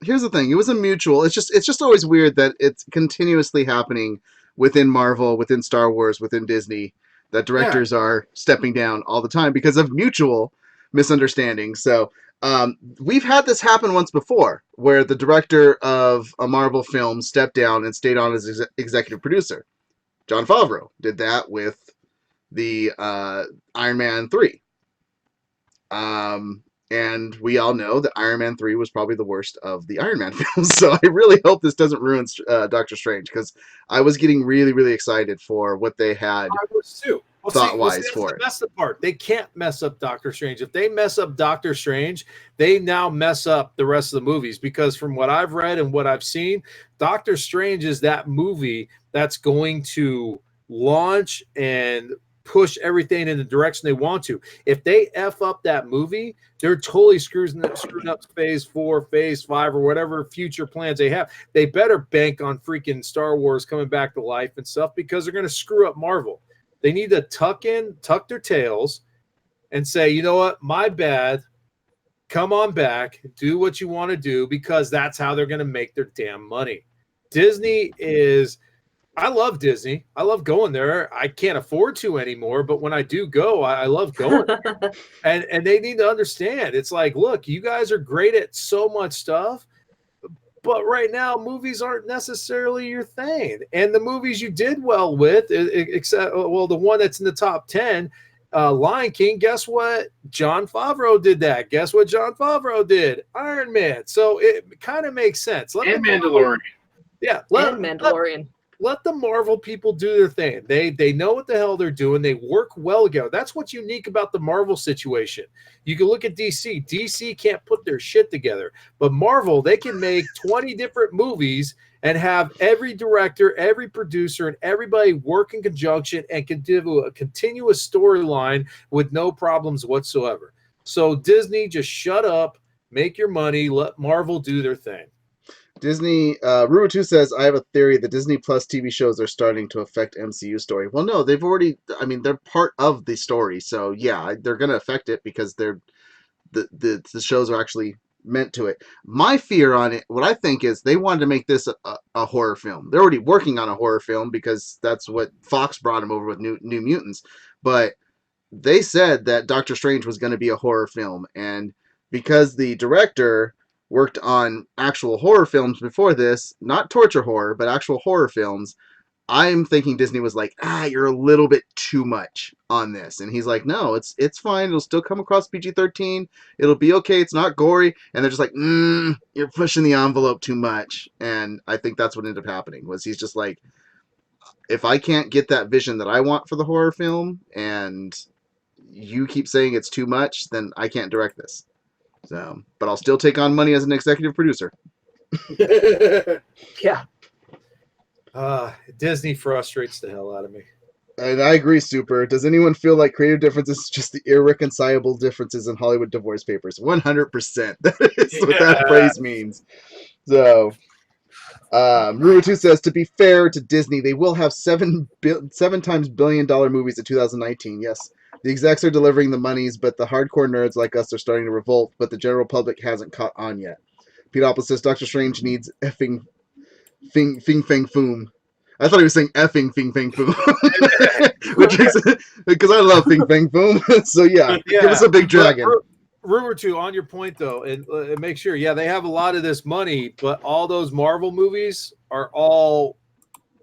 Speaker 1: Here's the thing. It was a mutual. It's just always weird that it's continuously happening within Marvel, within Star Wars, within Disney, that directors are stepping down all the time because of mutual misunderstanding. So we've had this happen once before, where the director of a Marvel film stepped down and stayed on as executive producer. Jon Favreau did that with the Iron Man 3. And we all know that Iron Man 3 was probably the worst of the Iron Man films. So I really hope this doesn't ruin Doctor Strange, because I was getting really, really excited for what they had
Speaker 2: I was too.
Speaker 1: thought-wise for it.
Speaker 2: That's the part. They can't mess up Doctor Strange. If they mess up Doctor Strange, they now mess up the rest of the movies, because from what I've read and what I've seen, Doctor Strange is that movie that's going to launch and push everything in the direction they want to. If they F up that movie, they're totally screwing up phase 4, phase 5, or whatever future plans they have. They better bank on freaking Star Wars coming back to life and stuff, because they're going to screw up Marvel. They need to tuck their tails and say, you know what, my bad. Come on back, do what you want to do, because that's how they're going to make their damn money. Disney is... I love Disney. I love going there. I can't afford to anymore, but when I do go, I love going there. And they need to understand. It's like, look, you guys are great at so much stuff, but right now movies aren't necessarily your thing. And the movies you did well with, except, well, the one that's in the top 10, Lion King, guess what? Jon Favreau did that. Guess what Jon Favreau did? Iron Man. So it kind of makes sense.
Speaker 4: And Mandalorian.
Speaker 3: And Mandalorian.
Speaker 2: Let the Marvel people do their thing. They know what the hell they're doing. They work well together. That's what's unique about the Marvel situation. You can look at DC. DC can't put their shit together. But Marvel, they can make 20 different movies and have every director, every producer, and everybody work in conjunction and can do a continuous storyline with no problems whatsoever. So Disney, just shut up, make your money, let Marvel do their thing.
Speaker 1: Disney, Ruatu says, I have a theory that Disney Plus TV shows are starting to affect MCU story. Well, no, they've already, I mean, they're part of the story. So, yeah, they're going to affect it because the shows are actually meant to it. My fear on it, what I think is they wanted to make this a horror film. They're already working on a horror film because that's what Fox brought them over with New Mutants. But they said that Doctor Strange was going to be a horror film. And because the director worked on actual horror films before this, not torture horror, but actual horror films, I'm thinking Disney was like, you're a little bit too much on this. And he's like, no, it's fine. It'll still come across PG-13. It'll be okay. It's not gory. And they're just like, you're pushing the envelope too much. And I think that's what ended up happening, was he's just like, if I can't get that vision that I want for the horror film and you keep saying it's too much, then I can't direct this. So, but I'll still take on money as an executive producer.
Speaker 3: Yeah.
Speaker 2: Disney frustrates the hell out of me.
Speaker 1: And I agree, Super. Does anyone feel like creative differences is just the irreconcilable differences in Hollywood divorce papers? 100%. That is what that phrase means. So, Ruatu says, to be fair to Disney, they will have 7 times billion-dollar movies in 2019. Yes. The execs are delivering the monies, but the hardcore nerds like us are starting to revolt, but the general public hasn't caught on yet. Pete Opple says, Doctor Strange needs effing fing fang foom. I thought he was saying effing fing fang foom. Because I love fing fang foom. So yeah, give us a big dragon.
Speaker 2: Rumor too, on your point though, and make sure, they have a lot of this money, but all those Marvel movies are all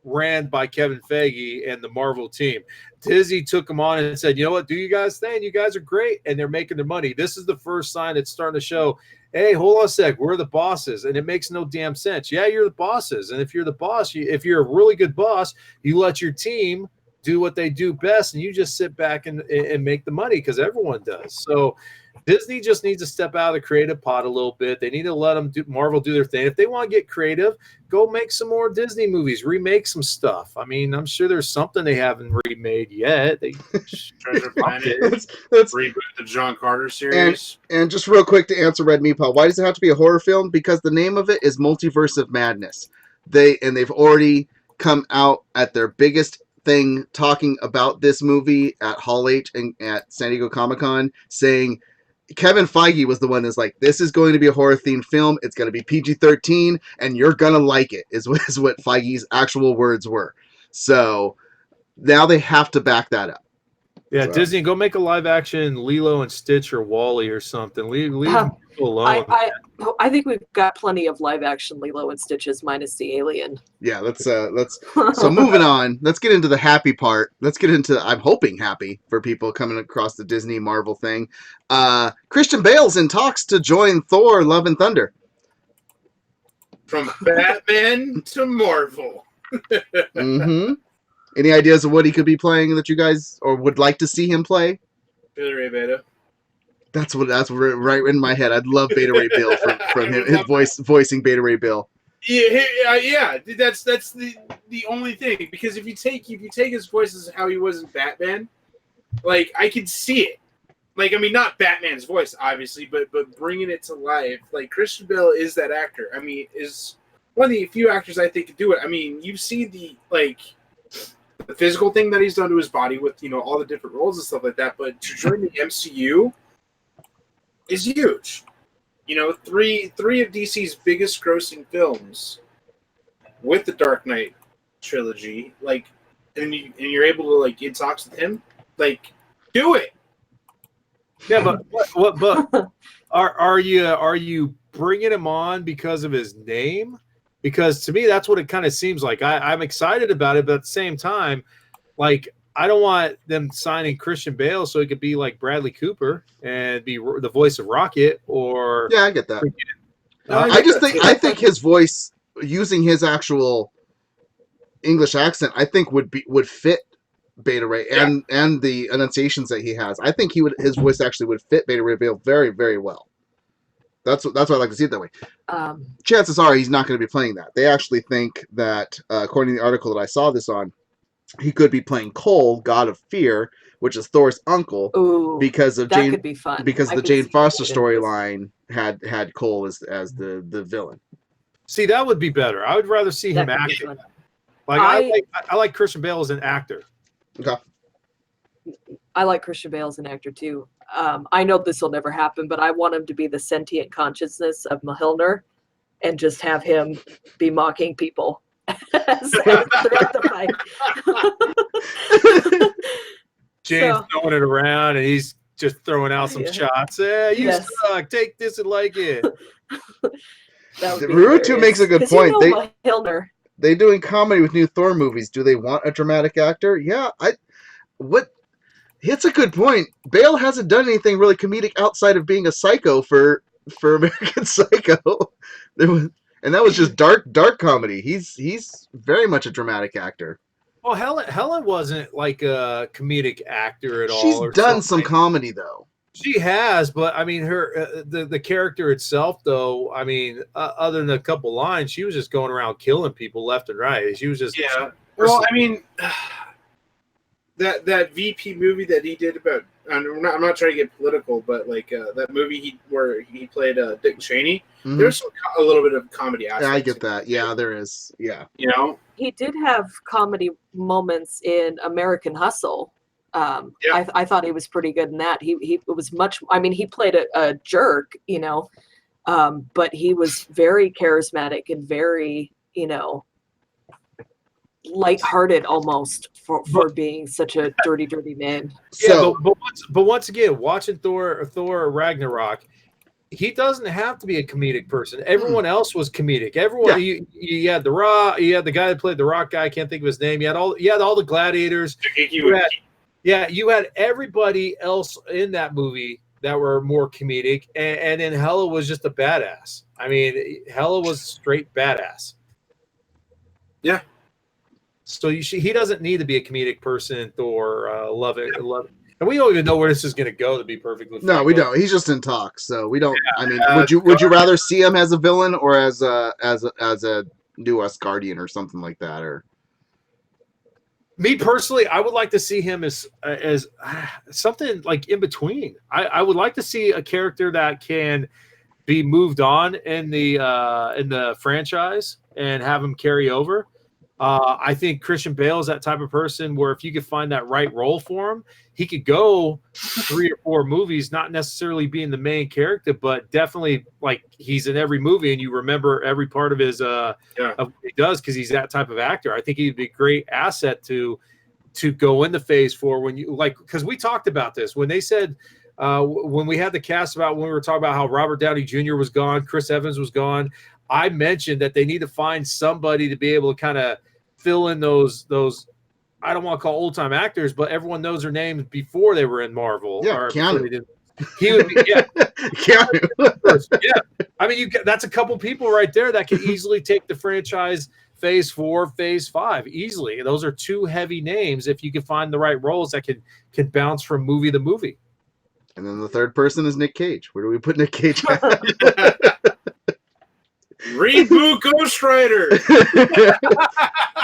Speaker 2: ran by Kevin Feige and the Marvel team. Disney took them on and said, you know what, do you guys think? You guys are great, and they're making their money. This is the first sign it's starting to show, hey, hold on a sec, we're the bosses, and it makes no damn sense. Yeah, you're the bosses, and if you're the boss, if you're a really good boss, you let your team do what they do best, and you just sit back and make the money, because everyone does. So Disney just needs to step out of the creative pod a little bit. They need to let Marvel do their thing. If they want to get creative, go make some more Disney movies, remake some stuff. I mean, I'm sure there's something they haven't remade yet.
Speaker 4: Treasure Planet, reboot the John Carter series.
Speaker 1: And just real quick to answer Red Meatball, why does it have to be a horror film? Because the name of it is Multiverse of Madness. They've already come out at their biggest thing talking about this movie at Hall H and at San Diego Comic-Con, saying Kevin Feige was the one that's like, this is going to be a horror-themed film. It's going to be PG-13, and you're going to like it, is what Feige's actual words were. So now they have to back that up.
Speaker 2: Yeah,
Speaker 1: So.
Speaker 2: Disney, go make a live-action Lilo and Stitch or Wall-E or something. Leave them alone.
Speaker 3: I think we've got plenty of live-action Lilo and Stitches minus the alien.
Speaker 1: Yeah, let's so moving on. Let's get into the happy part. Let's get into, I'm hoping, happy for people coming across the Disney Marvel thing. Christian Bale's in talks to join Thor: Love and Thunder.
Speaker 4: From Batman to Marvel.
Speaker 1: Mm-hmm. Any ideas of what he could be playing that you guys or would like to see him play?
Speaker 4: Beta Ray Beta.
Speaker 1: That's right in my head. I'd love Beta Ray Bill from him, his voicing Beta Ray Bill.
Speaker 4: Yeah. That's the only thing, because if you take his voice as how he was in Batman, like I could see it. Like, I mean, not Batman's voice, obviously, but bringing it to life. Like, Christian Bale is that actor. I mean, is one of the few actors I think could do it. I mean, you see the physical thing that he's done to his body with, all the different roles and stuff like that. But to join the MCU is huge. Three of DC's biggest grossing films with the Dark Knight trilogy, and you're able to get talks with him, do it.
Speaker 2: Yeah, but are you bringing him on because of his name? Because to me, that's what it kind of seems like. I'm excited about it, but at the same time, I don't want them signing Christian Bale so he could be like Bradley Cooper and be the voice of Rocket. Or
Speaker 1: yeah, I get that. I think his voice, using his actual English accent, I think would fit Beta Ray and the enunciations that he has. I think his voice actually would fit Beta Ray Bill very, very well. That's why I like to see it that way. Chances are he's not going to be playing that. They actually think that, according to the article that I saw this on, he could be playing Cole, God of Fear, which is Thor's uncle.
Speaker 3: Ooh,
Speaker 1: because of
Speaker 3: that could be fun.
Speaker 1: Because the Jane Foster storyline had Cole as the villain.
Speaker 2: See, that would be better. I would rather see him acting. I like Christian Bale as an actor.
Speaker 1: Okay.
Speaker 3: I like Christian Bale as an actor too. I know this will never happen, but I want him to be the sentient consciousness of Mjolnir and just have him be mocking people throughout the fight.
Speaker 2: James throwing it around, and he's just throwing out some shots. Yeah, you suck. Take this and like it.
Speaker 1: Rurutu makes a good point.
Speaker 3: Mjolnir.
Speaker 1: They doing comedy with new Thor movies. Do they want a dramatic actor? Yeah, it's a good point. Bale hasn't done anything really comedic outside of being a psycho for American Psycho. And that was just dark comedy. He's very much a dramatic actor.
Speaker 2: Well, Helen wasn't like a comedic actor at all.
Speaker 1: She's done some comedy though.
Speaker 2: She has, but I mean, her the character itself, though. I mean, other than a couple lines, she was just going around killing people left and right. She was just
Speaker 4: Well, I mean, that VP movie that he did about. I'm not trying to get political, but that movie where he played Dick Cheney. Mm-hmm. There's a little bit of comedy aspect.
Speaker 1: Yeah, I get that. Yeah, there is. Yeah,
Speaker 3: he did have comedy moments in American Hustle. I thought he was pretty good in that. He was much. I mean, he played a jerk, but he was very charismatic and very, lighthearted almost for being such a dirty man.
Speaker 2: Yeah, but once again, watching Thor Ragnarok, he doesn't have to be a comedic person. Everyone else was comedic. Everyone, you had the Rock, you had the guy that played the Rock guy. I can't think of his name. You had all the gladiators. You had everybody else in that movie that were more comedic, and then Hela was just a badass. I mean, Hela was straight badass.
Speaker 4: Yeah.
Speaker 2: So he doesn't need to be a comedic person in Thor. Love it. And we don't even know where this is going to go, to be perfectly frank.
Speaker 1: No, we don't. He's just in talks, so we don't. Yeah, I mean, would you rather see him as a villain or as a new Asgardian or something like that? Or
Speaker 2: me personally, I would like to see him as something like in between. I would like to see a character that can be moved on in the franchise and have him carry over. I think Christian Bale is that type of person where if you could find that right role for him, he could go 3 or 4 movies, not necessarily being the main character, but definitely like he's in every movie and you remember every part of his of what he does because he's that type of actor. I think he'd be a great asset to go into Phase 4 when you like, because we talked about this when they said when we had the cast about when we were talking about how Robert Downey Jr. was gone, Chris Evans was gone. I mentioned that they need to find somebody to be able to kind of fill in those I don't want to call old time actors, but everyone knows their names before they were in Marvel.
Speaker 1: Yeah,
Speaker 2: or
Speaker 1: Keanu.
Speaker 2: He would be,
Speaker 1: Keanu.
Speaker 2: yeah. I mean, that's a couple people right there that can easily take the franchise Phase 4, Phase 5 easily. Those are 2 heavy names if you can find the right roles that can bounce from movie to movie.
Speaker 1: And then the third person is Nick Cage. Where do we put Nick Cage?
Speaker 4: Reboot Ghost Rider.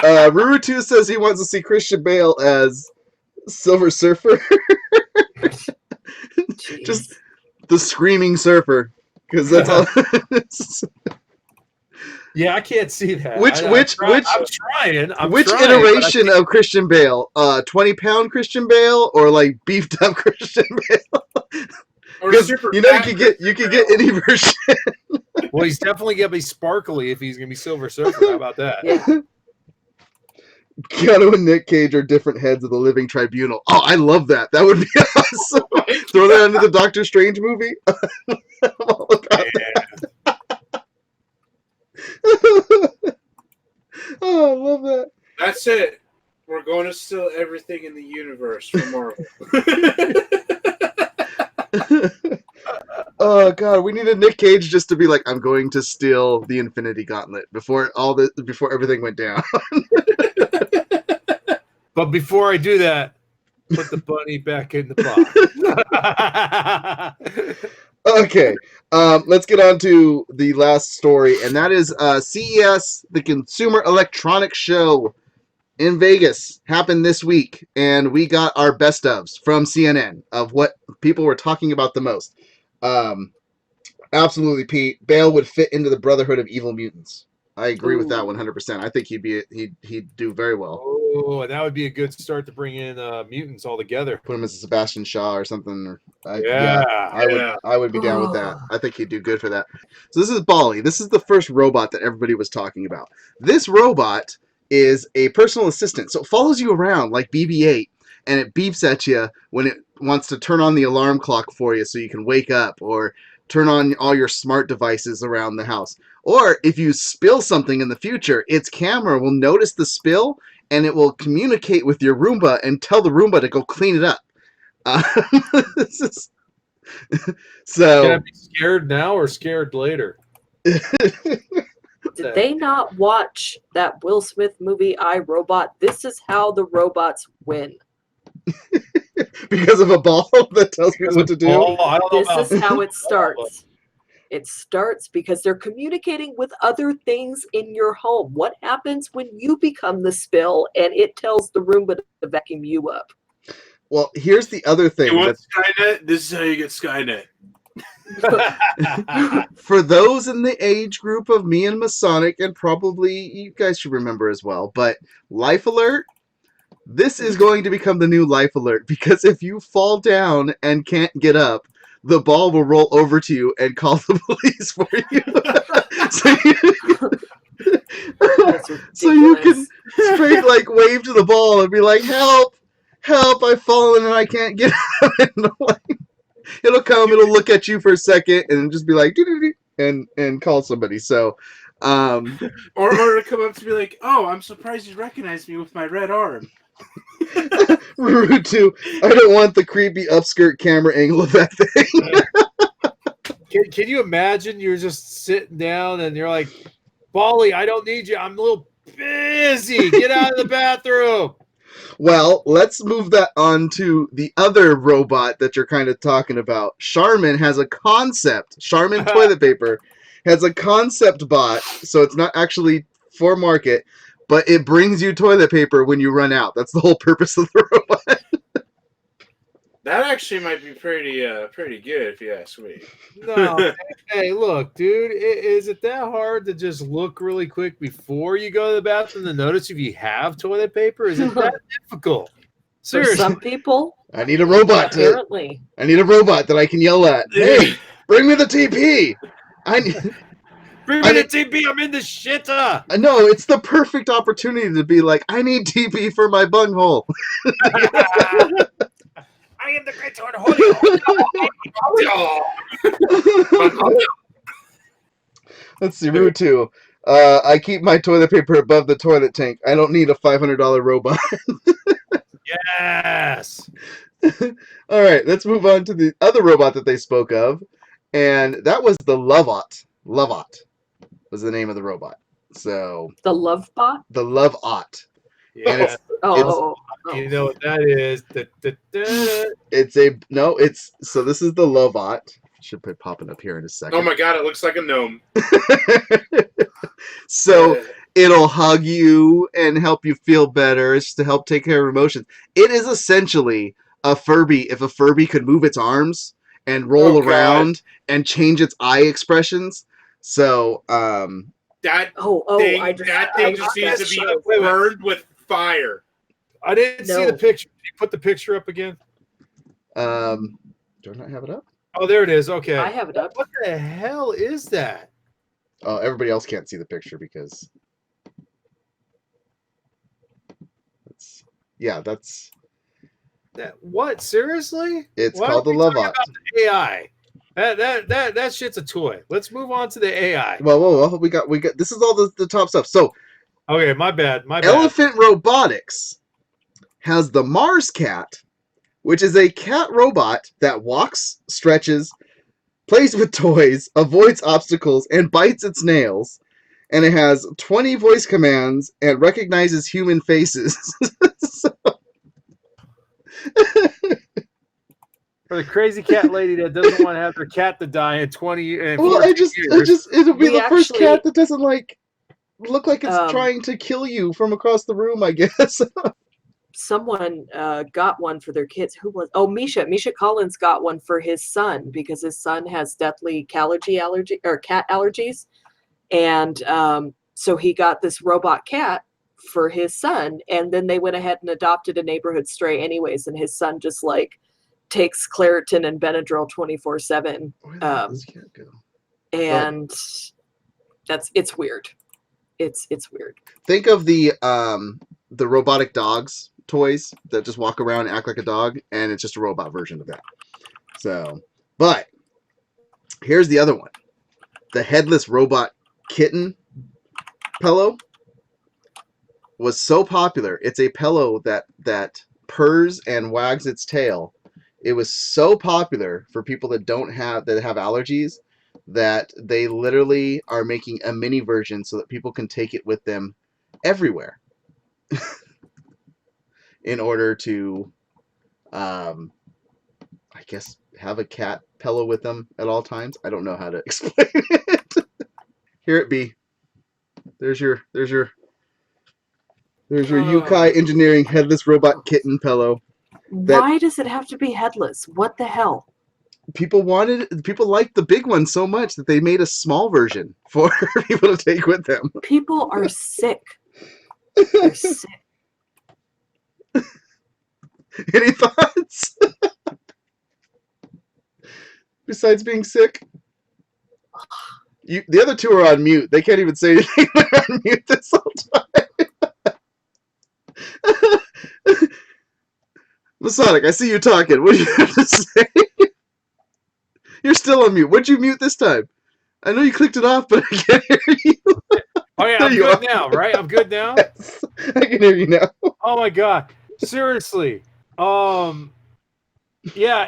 Speaker 1: Ruru2 says he wants to see Christian Bale as Silver Surfer. Just the screaming surfer. Because that's all.
Speaker 2: Yeah, I can't see that.
Speaker 1: Which iteration of Christian Bale? 20-pound Christian Bale or like beefed up Christian Bale? Because you could get any version.
Speaker 2: Well, he's definitely gonna be sparkly if he's gonna be Silver Surfer. How about that?
Speaker 3: Yeah.
Speaker 1: Keanu and Nick Cage are different heads of the living tribunal. Oh, I love that. That would be awesome. Throw that into the Doctor Strange movie. I'm all about that. Oh, I love that.
Speaker 4: That's it. We're going to steal everything in the universe from Marvel.
Speaker 1: Oh god, we needed Nick Cage just to be like, I'm going to steal the Infinity Gauntlet before everything went down.
Speaker 2: But before I do that, put the bunny back in the box.
Speaker 1: Okay, let's get on to the last story, and that is CES, the Consumer Electronics Show in Vegas, happened this week, and we got our best ofs from CNN of what people were talking about the most. Absolutely, Pete. Bale would fit into the Brotherhood of Evil Mutants. I agree with that 100%. I think he'd do very well.
Speaker 2: Oh, and that would be a good start to bring in mutants all together.
Speaker 1: Put him as a Sebastian Shaw or something. I would be down with that. I think he'd do good for that. So this is Bali. This is the first robot that everybody was talking about. This robot is a personal assistant, so it follows you around like BB-8, and it beeps at you when it wants to turn on the alarm clock for you so you can wake up, or turn on all your smart devices around the house. Or if you spill something in the future, its camera will notice the spill and it will communicate with your Roomba and tell the Roomba to go clean it up. So,
Speaker 2: Can I be scared now or scared later?
Speaker 3: Did they not watch that Will Smith movie, I, Robot? This is how the robots win.
Speaker 1: Because of a ball that tells me what to do?
Speaker 3: This is how it starts. It starts because they're communicating with other things in your home. What happens when you become the spill and it tells the Roomba to vacuum you up?
Speaker 1: Well, here's the other thing.
Speaker 4: You want Skynet? This is how you get Skynet.
Speaker 1: For those in the age group of me and Masonic, and probably you guys should remember as well, but Life Alert, this is going to become the new Life Alert, because if you fall down and can't get up, the ball will roll over to you and call the police for you. So you can straight like wave to the ball and be like, help, I've fallen and I can't get up. It'll come, it'll look at you for a second and just be like, and call somebody. So,
Speaker 4: or to come up to be like, oh, I'm surprised you recognized me with my red arm.
Speaker 1: Rude too. I don't want the creepy upskirt camera angle of that thing.
Speaker 2: Can you imagine you're just sitting down and you're like, Bali, I don't need you. I'm a little busy. Get out of the bathroom.
Speaker 1: Well, let's move that on to the other robot that you're kind of talking about. Charmin has a concept. Charmin toilet paper has a concept bot, so it's not actually for market, but it brings you toilet paper when you run out. That's the whole purpose of the robot.
Speaker 4: That actually might be pretty good if you ask me.
Speaker 2: No, hey, look, dude, is it that hard to just look really quick before you go to the bathroom to notice if you have toilet paper? Is it that difficult?
Speaker 3: For
Speaker 2: Seriously.
Speaker 3: some people,
Speaker 1: I need a robot
Speaker 3: apparently.
Speaker 1: I need a robot that I can yell at. Hey, bring me the TP.
Speaker 2: Bring me the TP. I'm in the shitter.
Speaker 1: No, it's the perfect opportunity to be like, I need TP for my bunghole.
Speaker 2: I am the great Holly.
Speaker 1: Let's see, Rue 2. I keep my toilet paper above the toilet tank. I don't need a $500 robot.
Speaker 2: Yes.
Speaker 1: All right, let's move on to the other robot that they spoke of, and that was the Loveot. Loveot was the name of the robot. So
Speaker 3: The Love Bot?
Speaker 1: the Loveot.
Speaker 2: Yeah. You know what that is?
Speaker 1: So this is the Loveot. Should put popping up here in a second.
Speaker 4: Oh my god, it looks like a gnome.
Speaker 1: So it'll hug you and help you feel better. It's to help take care of emotions. It is essentially a Furby. If a Furby could move its arms and roll around and change its eye expressions. So
Speaker 4: that thing just needs to be burned with fire.
Speaker 2: I didn't see the picture. Can you put the picture up again?
Speaker 1: do I not have it up?
Speaker 2: Oh, there it is. Okay.
Speaker 3: I have it up.
Speaker 2: What the hell is that?
Speaker 1: Oh, everybody else can't see the picture because that's
Speaker 2: That what? Seriously?
Speaker 1: it's
Speaker 2: Why
Speaker 1: called the
Speaker 2: are we talking
Speaker 1: Loveot.
Speaker 2: about the AI. That shit's a toy. Let's move on to the AI.
Speaker 1: Well, we got this is all the top stuff. So
Speaker 2: Okay, my bad.
Speaker 1: Elephant Robotics has the Mars Cat, which is a cat robot that walks, stretches, plays with toys, avoids obstacles, and bites its nails. And it has 20 voice commands and recognizes human faces.
Speaker 2: For the crazy cat lady that doesn't want to have her cat to die in 20 and
Speaker 1: Well,
Speaker 2: 14 years.
Speaker 1: it'll be
Speaker 3: We
Speaker 1: the first
Speaker 3: actually-
Speaker 1: cat that doesn't look like it's trying to kill you from across the room, I guess.
Speaker 3: Someone got one for their kids. Who was? Oh, Misha. Misha Collins got one for his son because his son has deathly cat allergies, and so he got this robot cat for his son. And then they went ahead and adopted a neighborhood stray, anyways. And his son just takes Claritin and Benadryl 24/7.
Speaker 1: Where the hell does this cat go?
Speaker 3: And it's weird. It's weird.
Speaker 1: Think of the robotic dogs toys that just walk around and act like a dog, and it's just a robot version of that. So, but here's the other one. The headless robot kitten pillow was so popular. It's a pillow that purrs and wags its tail. It was so popular for people that have allergies that they literally are making a mini version so that people can take it with them everywhere in order to I guess have a cat pillow with them at all times. I don't know how to explain it. Here it be. There's your Yukai Engineering headless robot kitten pillow.
Speaker 3: Why does it have to be headless? What the hell?
Speaker 1: People liked the big one so much that they made a small version for people to take with them.
Speaker 3: People are sick. They're sick.
Speaker 1: Any thoughts? Besides being sick? The other two are on mute. They can't even say anything. They're on mute this whole time. Masonic, I see you talking. What do you have to say? You're still on mute. What'd you mute this time? I know you clicked it off, but I can't hear you.
Speaker 2: Oh yeah, I'm good now, right? I'm good now.
Speaker 1: Yes, I can hear you now.
Speaker 2: Oh my god, seriously. Yeah.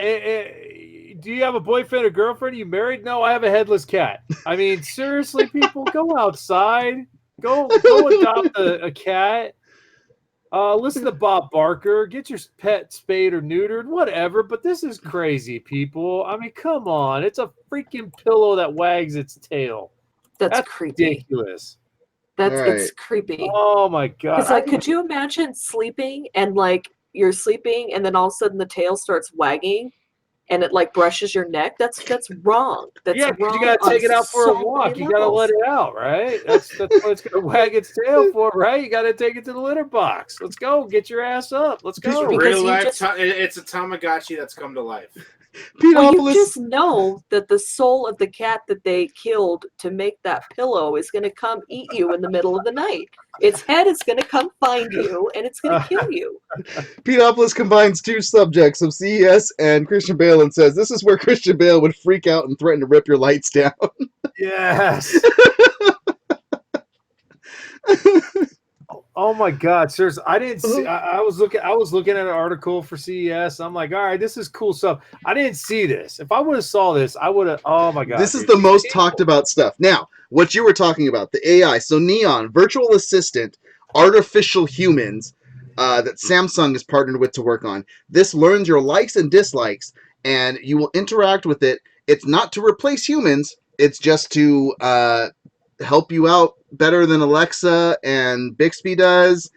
Speaker 2: Do you have a boyfriend or girlfriend? Are you married? No, I have a headless cat. I mean, seriously, people, go outside, go adopt a cat. Listen to Bob Barker. Get your pet spayed or neutered, whatever. But this is crazy, people. I mean, come on. It's a freaking pillow that wags its tail.
Speaker 3: That's creepy.
Speaker 2: Ridiculous.
Speaker 3: It's creepy.
Speaker 2: Oh my god.
Speaker 3: It's like, could you imagine sleeping and you're sleeping and then all of a sudden the tail starts wagging and it like brushes your neck. That's wrong. That's
Speaker 2: Yeah, 'cause
Speaker 3: wrong.
Speaker 2: you gotta
Speaker 3: on
Speaker 2: take it out for
Speaker 3: so
Speaker 2: a walk.
Speaker 3: many
Speaker 2: You gotta let
Speaker 3: levels.
Speaker 2: it out, right? That's what it's gonna wag its tail for, right? You gotta take it to the litter box. Let's go. Get your ass up. Let's
Speaker 4: It's
Speaker 2: go.
Speaker 4: a
Speaker 3: Because
Speaker 4: real
Speaker 3: you
Speaker 4: life.
Speaker 3: just-
Speaker 4: It's a Tamagotchi that's come to life.
Speaker 3: Well, you
Speaker 1: Peteopolis.
Speaker 3: just know that the soul of the cat that they killed to make that pillow is going to come eat you in the middle of the night. Its head is going to come find you and it's going to kill you.
Speaker 1: Peteopolis combines two subjects of CES and Christian Bale and says, this is where Christian Bale would freak out and threaten to rip your lights down.
Speaker 2: Yes. Oh my God, seriously, I didn't see. I was looking at an article for CES. I'm like, all right, this is cool stuff. I didn't see this. If I would have saw this, I would have. Oh my God,
Speaker 1: This is
Speaker 2: dude.
Speaker 1: the most talked about stuff. Now, what you were talking about, the AI. So Neon, virtual assistant, artificial humans that Samsung has partnered with to work on. This learns your likes and dislikes, and you will interact with it. It's not to replace humans. It's just to help you out better than Alexa and Bixby does.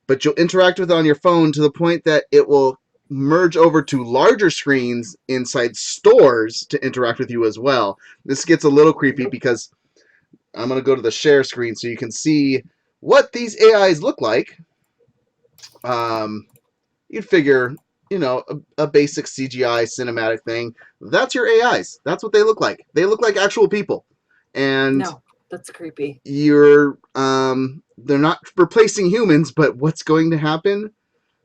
Speaker 1: But you'll interact with it on your phone to the point that it will merge over to larger screens inside stores to interact with you as well. This gets a little creepy because I'm going to go to the share screen so you can see what these AIs look like. You'd figure, a basic CGI cinematic thing. That's your AIs. That's what they look like. They look like actual people. And
Speaker 3: No, that's creepy.
Speaker 1: they're not replacing humans, but what's going to happen?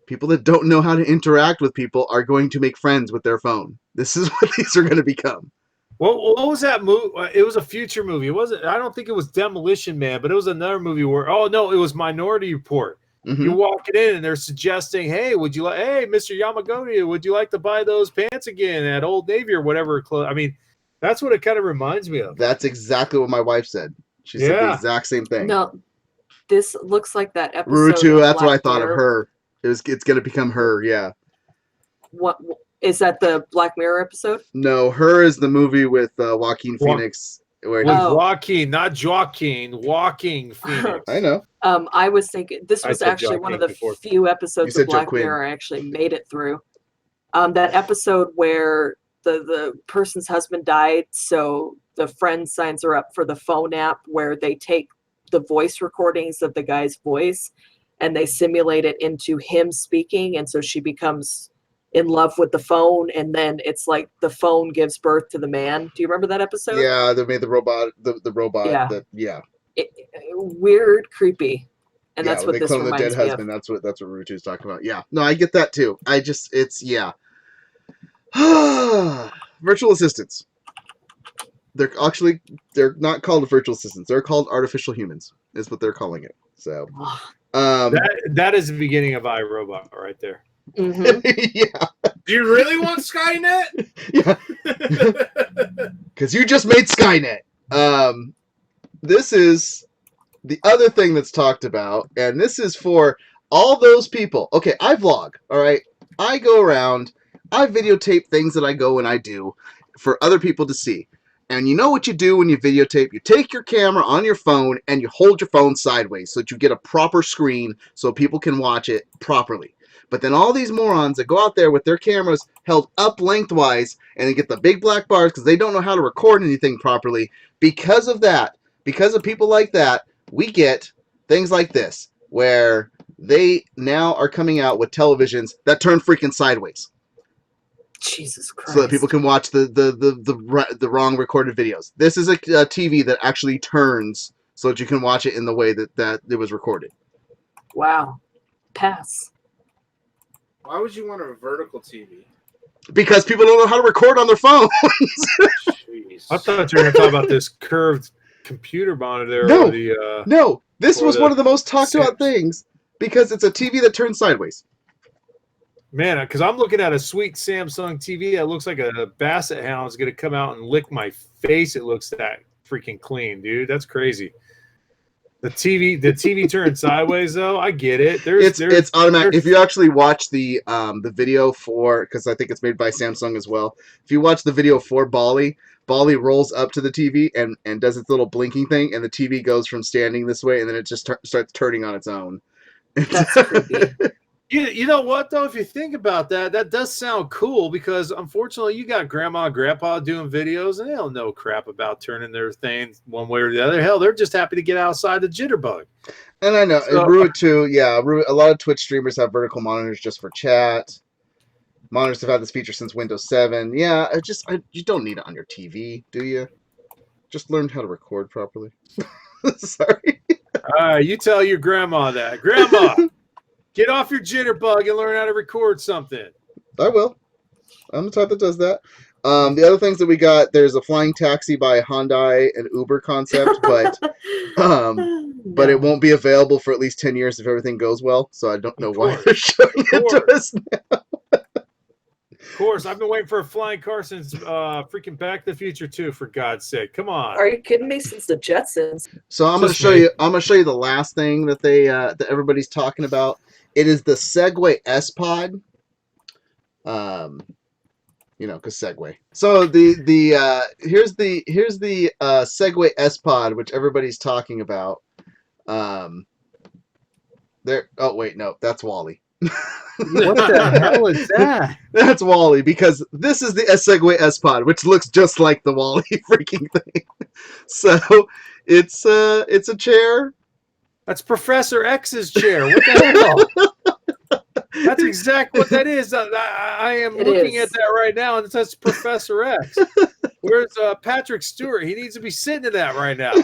Speaker 1: People that don't know how to interact with people are going to make friends with their phone. This is what these are going to become.
Speaker 2: What was that movie? It was a future movie. It wasn't. I don't think it was Demolition Man, but it was another movie where. Oh no, it was Minority Report.
Speaker 1: Mhm.
Speaker 2: You walk it in and they're suggesting, hey, hey, Mr. Yamagoti, would you like to buy those pants again at Old Navy or whatever? I mean, that's what it kind of reminds me of.
Speaker 1: That's exactly what my wife said. She said the
Speaker 2: Yeah.
Speaker 1: exact same thing.
Speaker 3: No, this looks like that episode.
Speaker 1: Rutu,
Speaker 3: of
Speaker 1: that's what I
Speaker 3: Black
Speaker 1: thought of
Speaker 3: Mirror.
Speaker 1: her. It's going to become her, yeah.
Speaker 3: What is that? The Black Mirror episode?
Speaker 1: No, her is the movie with Joaquin Phoenix. Where
Speaker 2: With
Speaker 3: Oh.
Speaker 2: Joaquin, not Joaquin, walking Phoenix.
Speaker 1: I know.
Speaker 3: I was thinking this
Speaker 2: I
Speaker 3: was
Speaker 2: said
Speaker 3: actually one of the
Speaker 2: Joaquin before.
Speaker 3: few episodes
Speaker 1: You
Speaker 3: of
Speaker 1: said
Speaker 3: Black
Speaker 1: Joaquin.
Speaker 3: Mirror I actually made it through. That episode where the person's husband died, so the friend signs her up for the phone app where they take the voice recordings of the guy's voice and they simulate it into him speaking, and so she becomes in love with the phone, and then it's like the phone gives birth to the man. Do you remember that episode?
Speaker 1: Yeah, they made the robot, the robot.
Speaker 3: Yeah. Weird, creepy, and that's
Speaker 1: when
Speaker 3: what
Speaker 1: they
Speaker 3: this
Speaker 1: clone the dead
Speaker 3: reminds me
Speaker 1: husband. That's what Rutu's talking about. Yeah, no, I get that too. Virtual assistants. They're not called virtual assistants. They're called artificial humans. Is what they're calling it. So,
Speaker 2: That is the beginning of iRobot right there.
Speaker 3: Mhm.
Speaker 1: yeah,
Speaker 4: Do you really want Skynet?
Speaker 1: yeah, because you just made Skynet. This is the other thing that's talked about, and this is for all those people. Okay, I vlog, all right? I go around, I videotape things that I go and I do for other people to see. And you know what you do when you videotape? You take your camera on your phone and you hold your phone sideways so that you get a proper screen so people can watch it properly. But then all these morons that go out there with their cameras held up lengthwise and they get the big black bars because they don't know how to record anything properly. Because of that, because of people like that, we get things like this, where they now are coming out with televisions that turn freaking sideways,
Speaker 3: Jesus Christ.
Speaker 1: so that people can watch the wrong recorded videos. This is a TV that actually turns so that you can watch it in the way that it was recorded.
Speaker 3: Wow. Pass.
Speaker 4: Why would you want a vertical TV?
Speaker 1: Because people don't know how to record on their phone.
Speaker 4: Jeez.
Speaker 2: I thought you were going to talk about this curved computer monitor.
Speaker 1: No.
Speaker 2: Or the,
Speaker 1: No, this
Speaker 2: Or
Speaker 1: was
Speaker 2: the
Speaker 1: one of the most talked about
Speaker 2: Samsung.
Speaker 1: things because it's a TV that turns sideways.
Speaker 2: man, because I'm looking at a sweet Samsung TV that looks like a basset hound is going to come out and lick my face. It looks that freaking clean, dude. That's crazy. The TV turned sideways though. I get it.
Speaker 1: It's automatic.
Speaker 2: there's-
Speaker 1: If you actually watch the video for, because I think it's made by Samsung as well. If you watch the video for Bali rolls up to the TV and does its little blinking thing, and the TV goes from standing this way, and then it just starts turning on its own.
Speaker 3: That's creepy.
Speaker 2: You know what though? If you think about that, that does sound cool because unfortunately you got grandma and grandpa doing videos and they don't know crap about turning their things one way or the other. Hell, they're just happy to get outside the jitterbug.
Speaker 1: And I know
Speaker 2: So-
Speaker 1: Rue too. Yeah, a lot of Twitch streamers have vertical monitors just for chat. Monitors have had this feature since Windows 7. Yeah, you don't need it on your TV, do you? Just learn how to record properly. Sorry.
Speaker 2: All right, you tell your grandma that. Grandma, get off your jitterbug and learn how to record something.
Speaker 1: I will. I'm the type that does that. The other things that we got, there's a flying taxi by Hyundai and Uber concept, but it won't be available for at least 10 years if everything goes well. So I don't know why they're showing it to us now.
Speaker 2: Of course, I've been waiting for a flying car since freaking Back to the Future 2. For God's sake, come on!
Speaker 3: Are you kidding me? Since the Jetsons.
Speaker 1: So I'm going to show you. I'm going to show you the last thing that that everybody's talking about. It is the Segway S Pod. Because Segway. So here's the Segway S Pod, which everybody's talking about. There. Oh wait, no, that's Wally.
Speaker 2: What the hell is that?
Speaker 1: That's Wally, because this is the Segway S Pod, which looks just like the Wally freaking thing. So it's a chair.
Speaker 2: That's Professor X's chair. What the hell? That's exactly what that is. I am looking at that right now, and it says Professor X. Where's Patrick Stewart? He needs to be sitting in that right now.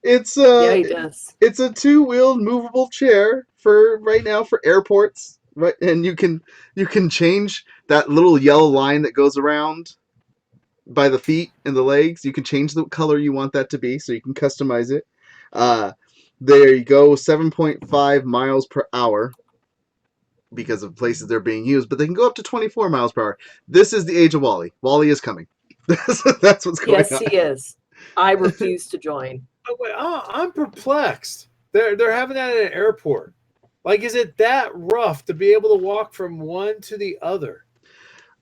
Speaker 3: Yeah, he does.
Speaker 1: It's a two-wheeled movable chair for right now for airports, right? And you can change that little yellow line that goes around by the feet and the legs. You can change the color you want that to be, so you can customize it. There you go, 7.5 miles per hour because of places they're being used, but they can go up to 24 miles per hour. This is the age of Wally. Wally is coming. That's what's going on.
Speaker 3: Yes, he is. I refuse to join.
Speaker 2: Oh, wait, I'm perplexed. They're having that at an airport. Like, is it that rough to be able to walk from one to the other?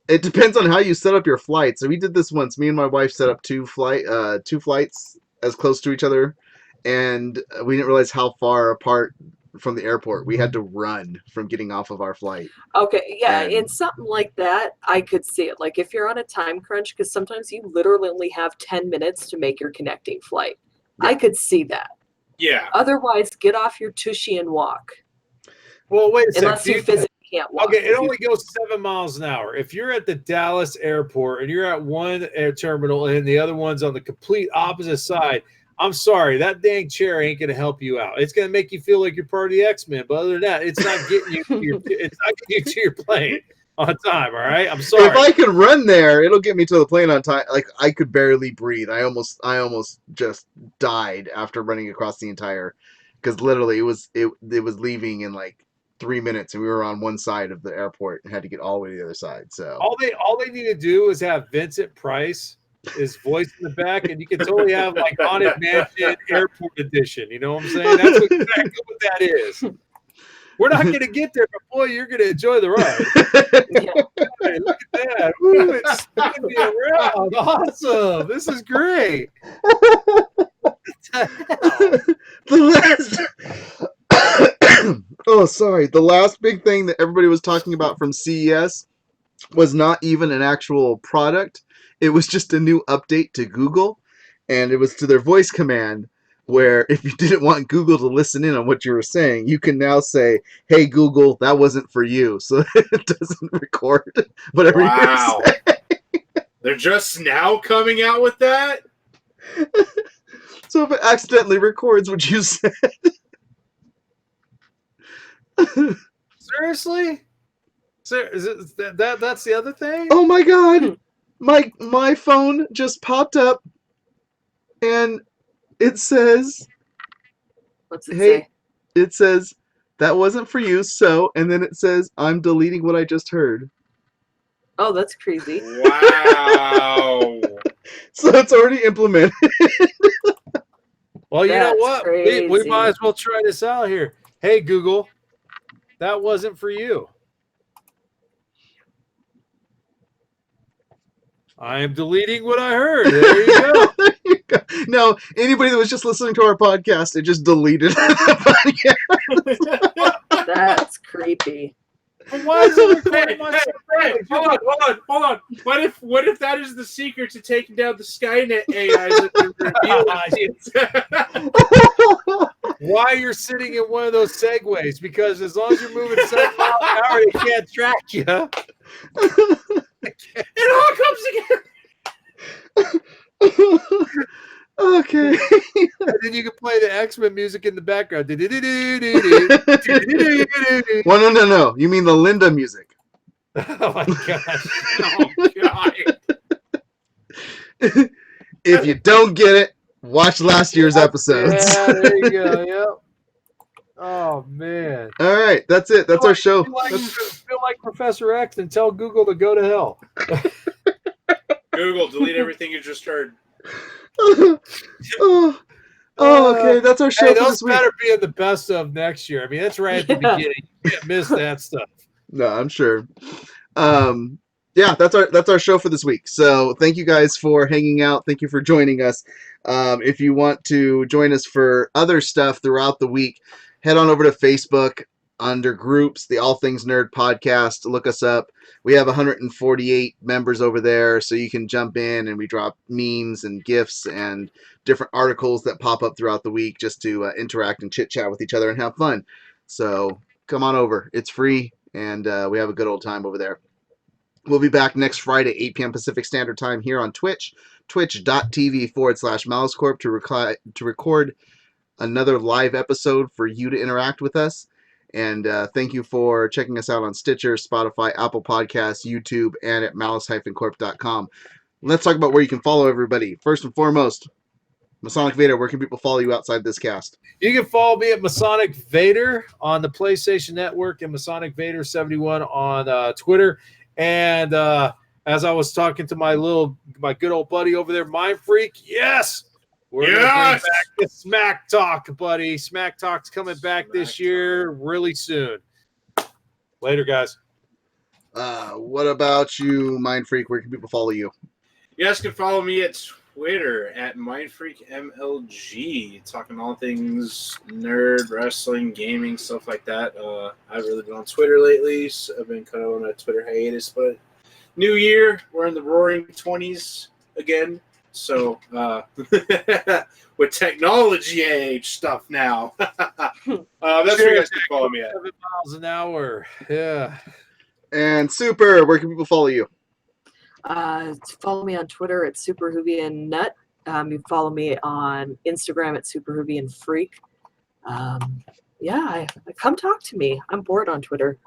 Speaker 1: It depends on how you set up your flight. So we did this once. Me and my wife set up two flights as close to each other, and we didn't realize how far apart from the airport we had to run from getting off of our flight.
Speaker 3: Okay, yeah, in something like that, I could see it. Like if you're on a time crunch, because sometimes you literally only have 10 minutes to make your connecting flight. Yeah. I could see that.
Speaker 4: Yeah.
Speaker 3: Otherwise, get off your tushy and walk.
Speaker 2: Well, wait a second.
Speaker 3: Unless you physically can't walk.
Speaker 2: Okay, it only goes 7 miles an hour. If you're at the Dallas airport and you're at one air terminal and the other one's on the complete opposite side, I'm sorry, that dang chair ain't gonna help you out. It's gonna make you feel like you're part of the X-Men, but other than that, it's not getting you to your plane on time. All right, I'm sorry.
Speaker 1: If I can run there, it'll get me to the plane on time. Like I could barely breathe. I almost just died after running across the entire, because literally it was leaving in like 3 minutes, and we were on one side of the airport and had to get all the way to the other side. So all
Speaker 2: they need to do is have Vincent Price, his voice in the back, and you can totally have like Haunted Mansion Airport Edition. You know what I'm saying? That's exactly what that is. We're not going to get there, but boy, you're going to enjoy the ride. Hey, look at that. Woo, it's spinning me around. Awesome. This is great.
Speaker 1: The last big thing that everybody was talking about from CES was not even an actual product. It was just a new update to Google, and it was to their voice command, where if you didn't want Google to listen in on what you were saying, you can now say, "Hey Google, that wasn't for you," so it doesn't record whatever you're saying.
Speaker 4: They're just now coming out with that?
Speaker 1: So if it accidentally records what you said.
Speaker 2: Seriously? Is that's the other thing?
Speaker 1: Oh my god! My phone just popped up, and it says,
Speaker 3: "What's it say?"
Speaker 1: It says, "That wasn't for you." So, and then it says, "I'm deleting what I just heard."
Speaker 3: Oh, that's crazy!
Speaker 4: Wow.
Speaker 1: So it's already implemented.
Speaker 2: Well, you know what?
Speaker 3: Crazy.
Speaker 2: We might as well try this out here. Hey Google, that wasn't for you. I am deleting what I heard. There you go.
Speaker 1: There you go. No, anybody that was just listening to our podcast, it just deleted the podcast.
Speaker 3: That's creepy.
Speaker 2: But why is it recording my
Speaker 4: Hey, hold on. What if that is the secret to taking down the Skynet AIs that they're revealing?
Speaker 2: Why you're sitting in one of those segways? Because as long as you're moving 7 miles an hour, they can't track you.
Speaker 4: It all comes together.
Speaker 1: Okay.
Speaker 2: And then you can play the X-Men music in the background.
Speaker 1: Well, no. You mean the Linda music.
Speaker 2: Oh my gosh.
Speaker 4: Oh God.
Speaker 1: If you don't get it, watch last year's episodes.
Speaker 2: Yeah, there you go. Yep. Oh man.
Speaker 1: All right, that's it. That's our show.
Speaker 2: Feel like Professor X and tell Google to go to hell.
Speaker 4: Google, delete everything you just heard.
Speaker 1: Okay, that's our show
Speaker 2: Hey,
Speaker 1: for
Speaker 2: those
Speaker 1: this week.
Speaker 2: better be in the best of next year. I mean, that's right at the beginning. You can't miss that stuff.
Speaker 1: No, I'm sure. Yeah, that's our show for this week. So thank you guys for hanging out. Thank you for joining us. If you want to join us for other stuff throughout the week, head on over to Facebook under groups, the All Things Nerd podcast. Look us up. We have 148 members over there, so you can jump in and we drop memes and GIFs and different articles that pop up throughout the week just to interact and chit chat with each other and have fun. So come on over. It's free, and we have a good old time over there. We'll be back next Friday, 8 p.m. Pacific Standard Time here on Twitch, twitch.tv/Malice Corp to record another live episode for you to interact with us. And thank you for checking us out on Stitcher, Spotify, Apple Podcasts, YouTube, and at malice-corp.com. Let's talk about where you can follow everybody. First and foremost, Masonic Vader, where can people follow you outside this cast?
Speaker 2: You can follow me at Masonic Vader on the PlayStation Network and Masonic Vader 71 on Twitter. And as I was talking to my good old buddy over there, Mind Freak, yes, we're gonna bring back the Smack Talk, buddy. Smack Talk's coming back this year really soon. Later, guys.
Speaker 1: What about you, Mind Freak? Where can people follow you?
Speaker 4: You guys can follow me at Twitter at MindFreakMLG, talking all things nerd, wrestling, gaming, stuff like that. I've really been on Twitter lately, so I've been kind of on a Twitter hiatus, but new year, we're in the roaring 20s again. So with technology age stuff now. That's where you guys can follow me at.
Speaker 2: 7 miles an hour. Yeah.
Speaker 1: And Super, where can people follow you?
Speaker 3: Follow me on Twitter at SuperHoovianNut. You can follow me on Instagram at SuperHoovianFreak. Come talk to me. I'm bored on Twitter.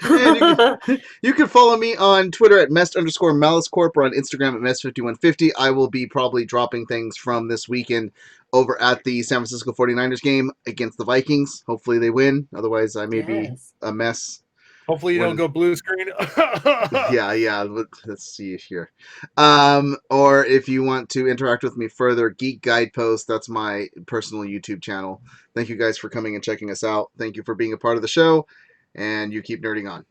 Speaker 1: And you can follow me on Twitter at @Mest_Malice Corp or on Instagram at Mest5150. I will be probably dropping things from this weekend over at the San Francisco 49ers game against the Vikings. Hopefully they win. Otherwise, I may be a mess.
Speaker 2: Hopefully you don't go blue screen.
Speaker 1: Yeah. Let's see here. Or if you want to interact with me further, Geek Guidepost, that's my personal YouTube channel. Thank you guys for coming and checking us out. Thank you for being a part of the show, and you keep nerding on.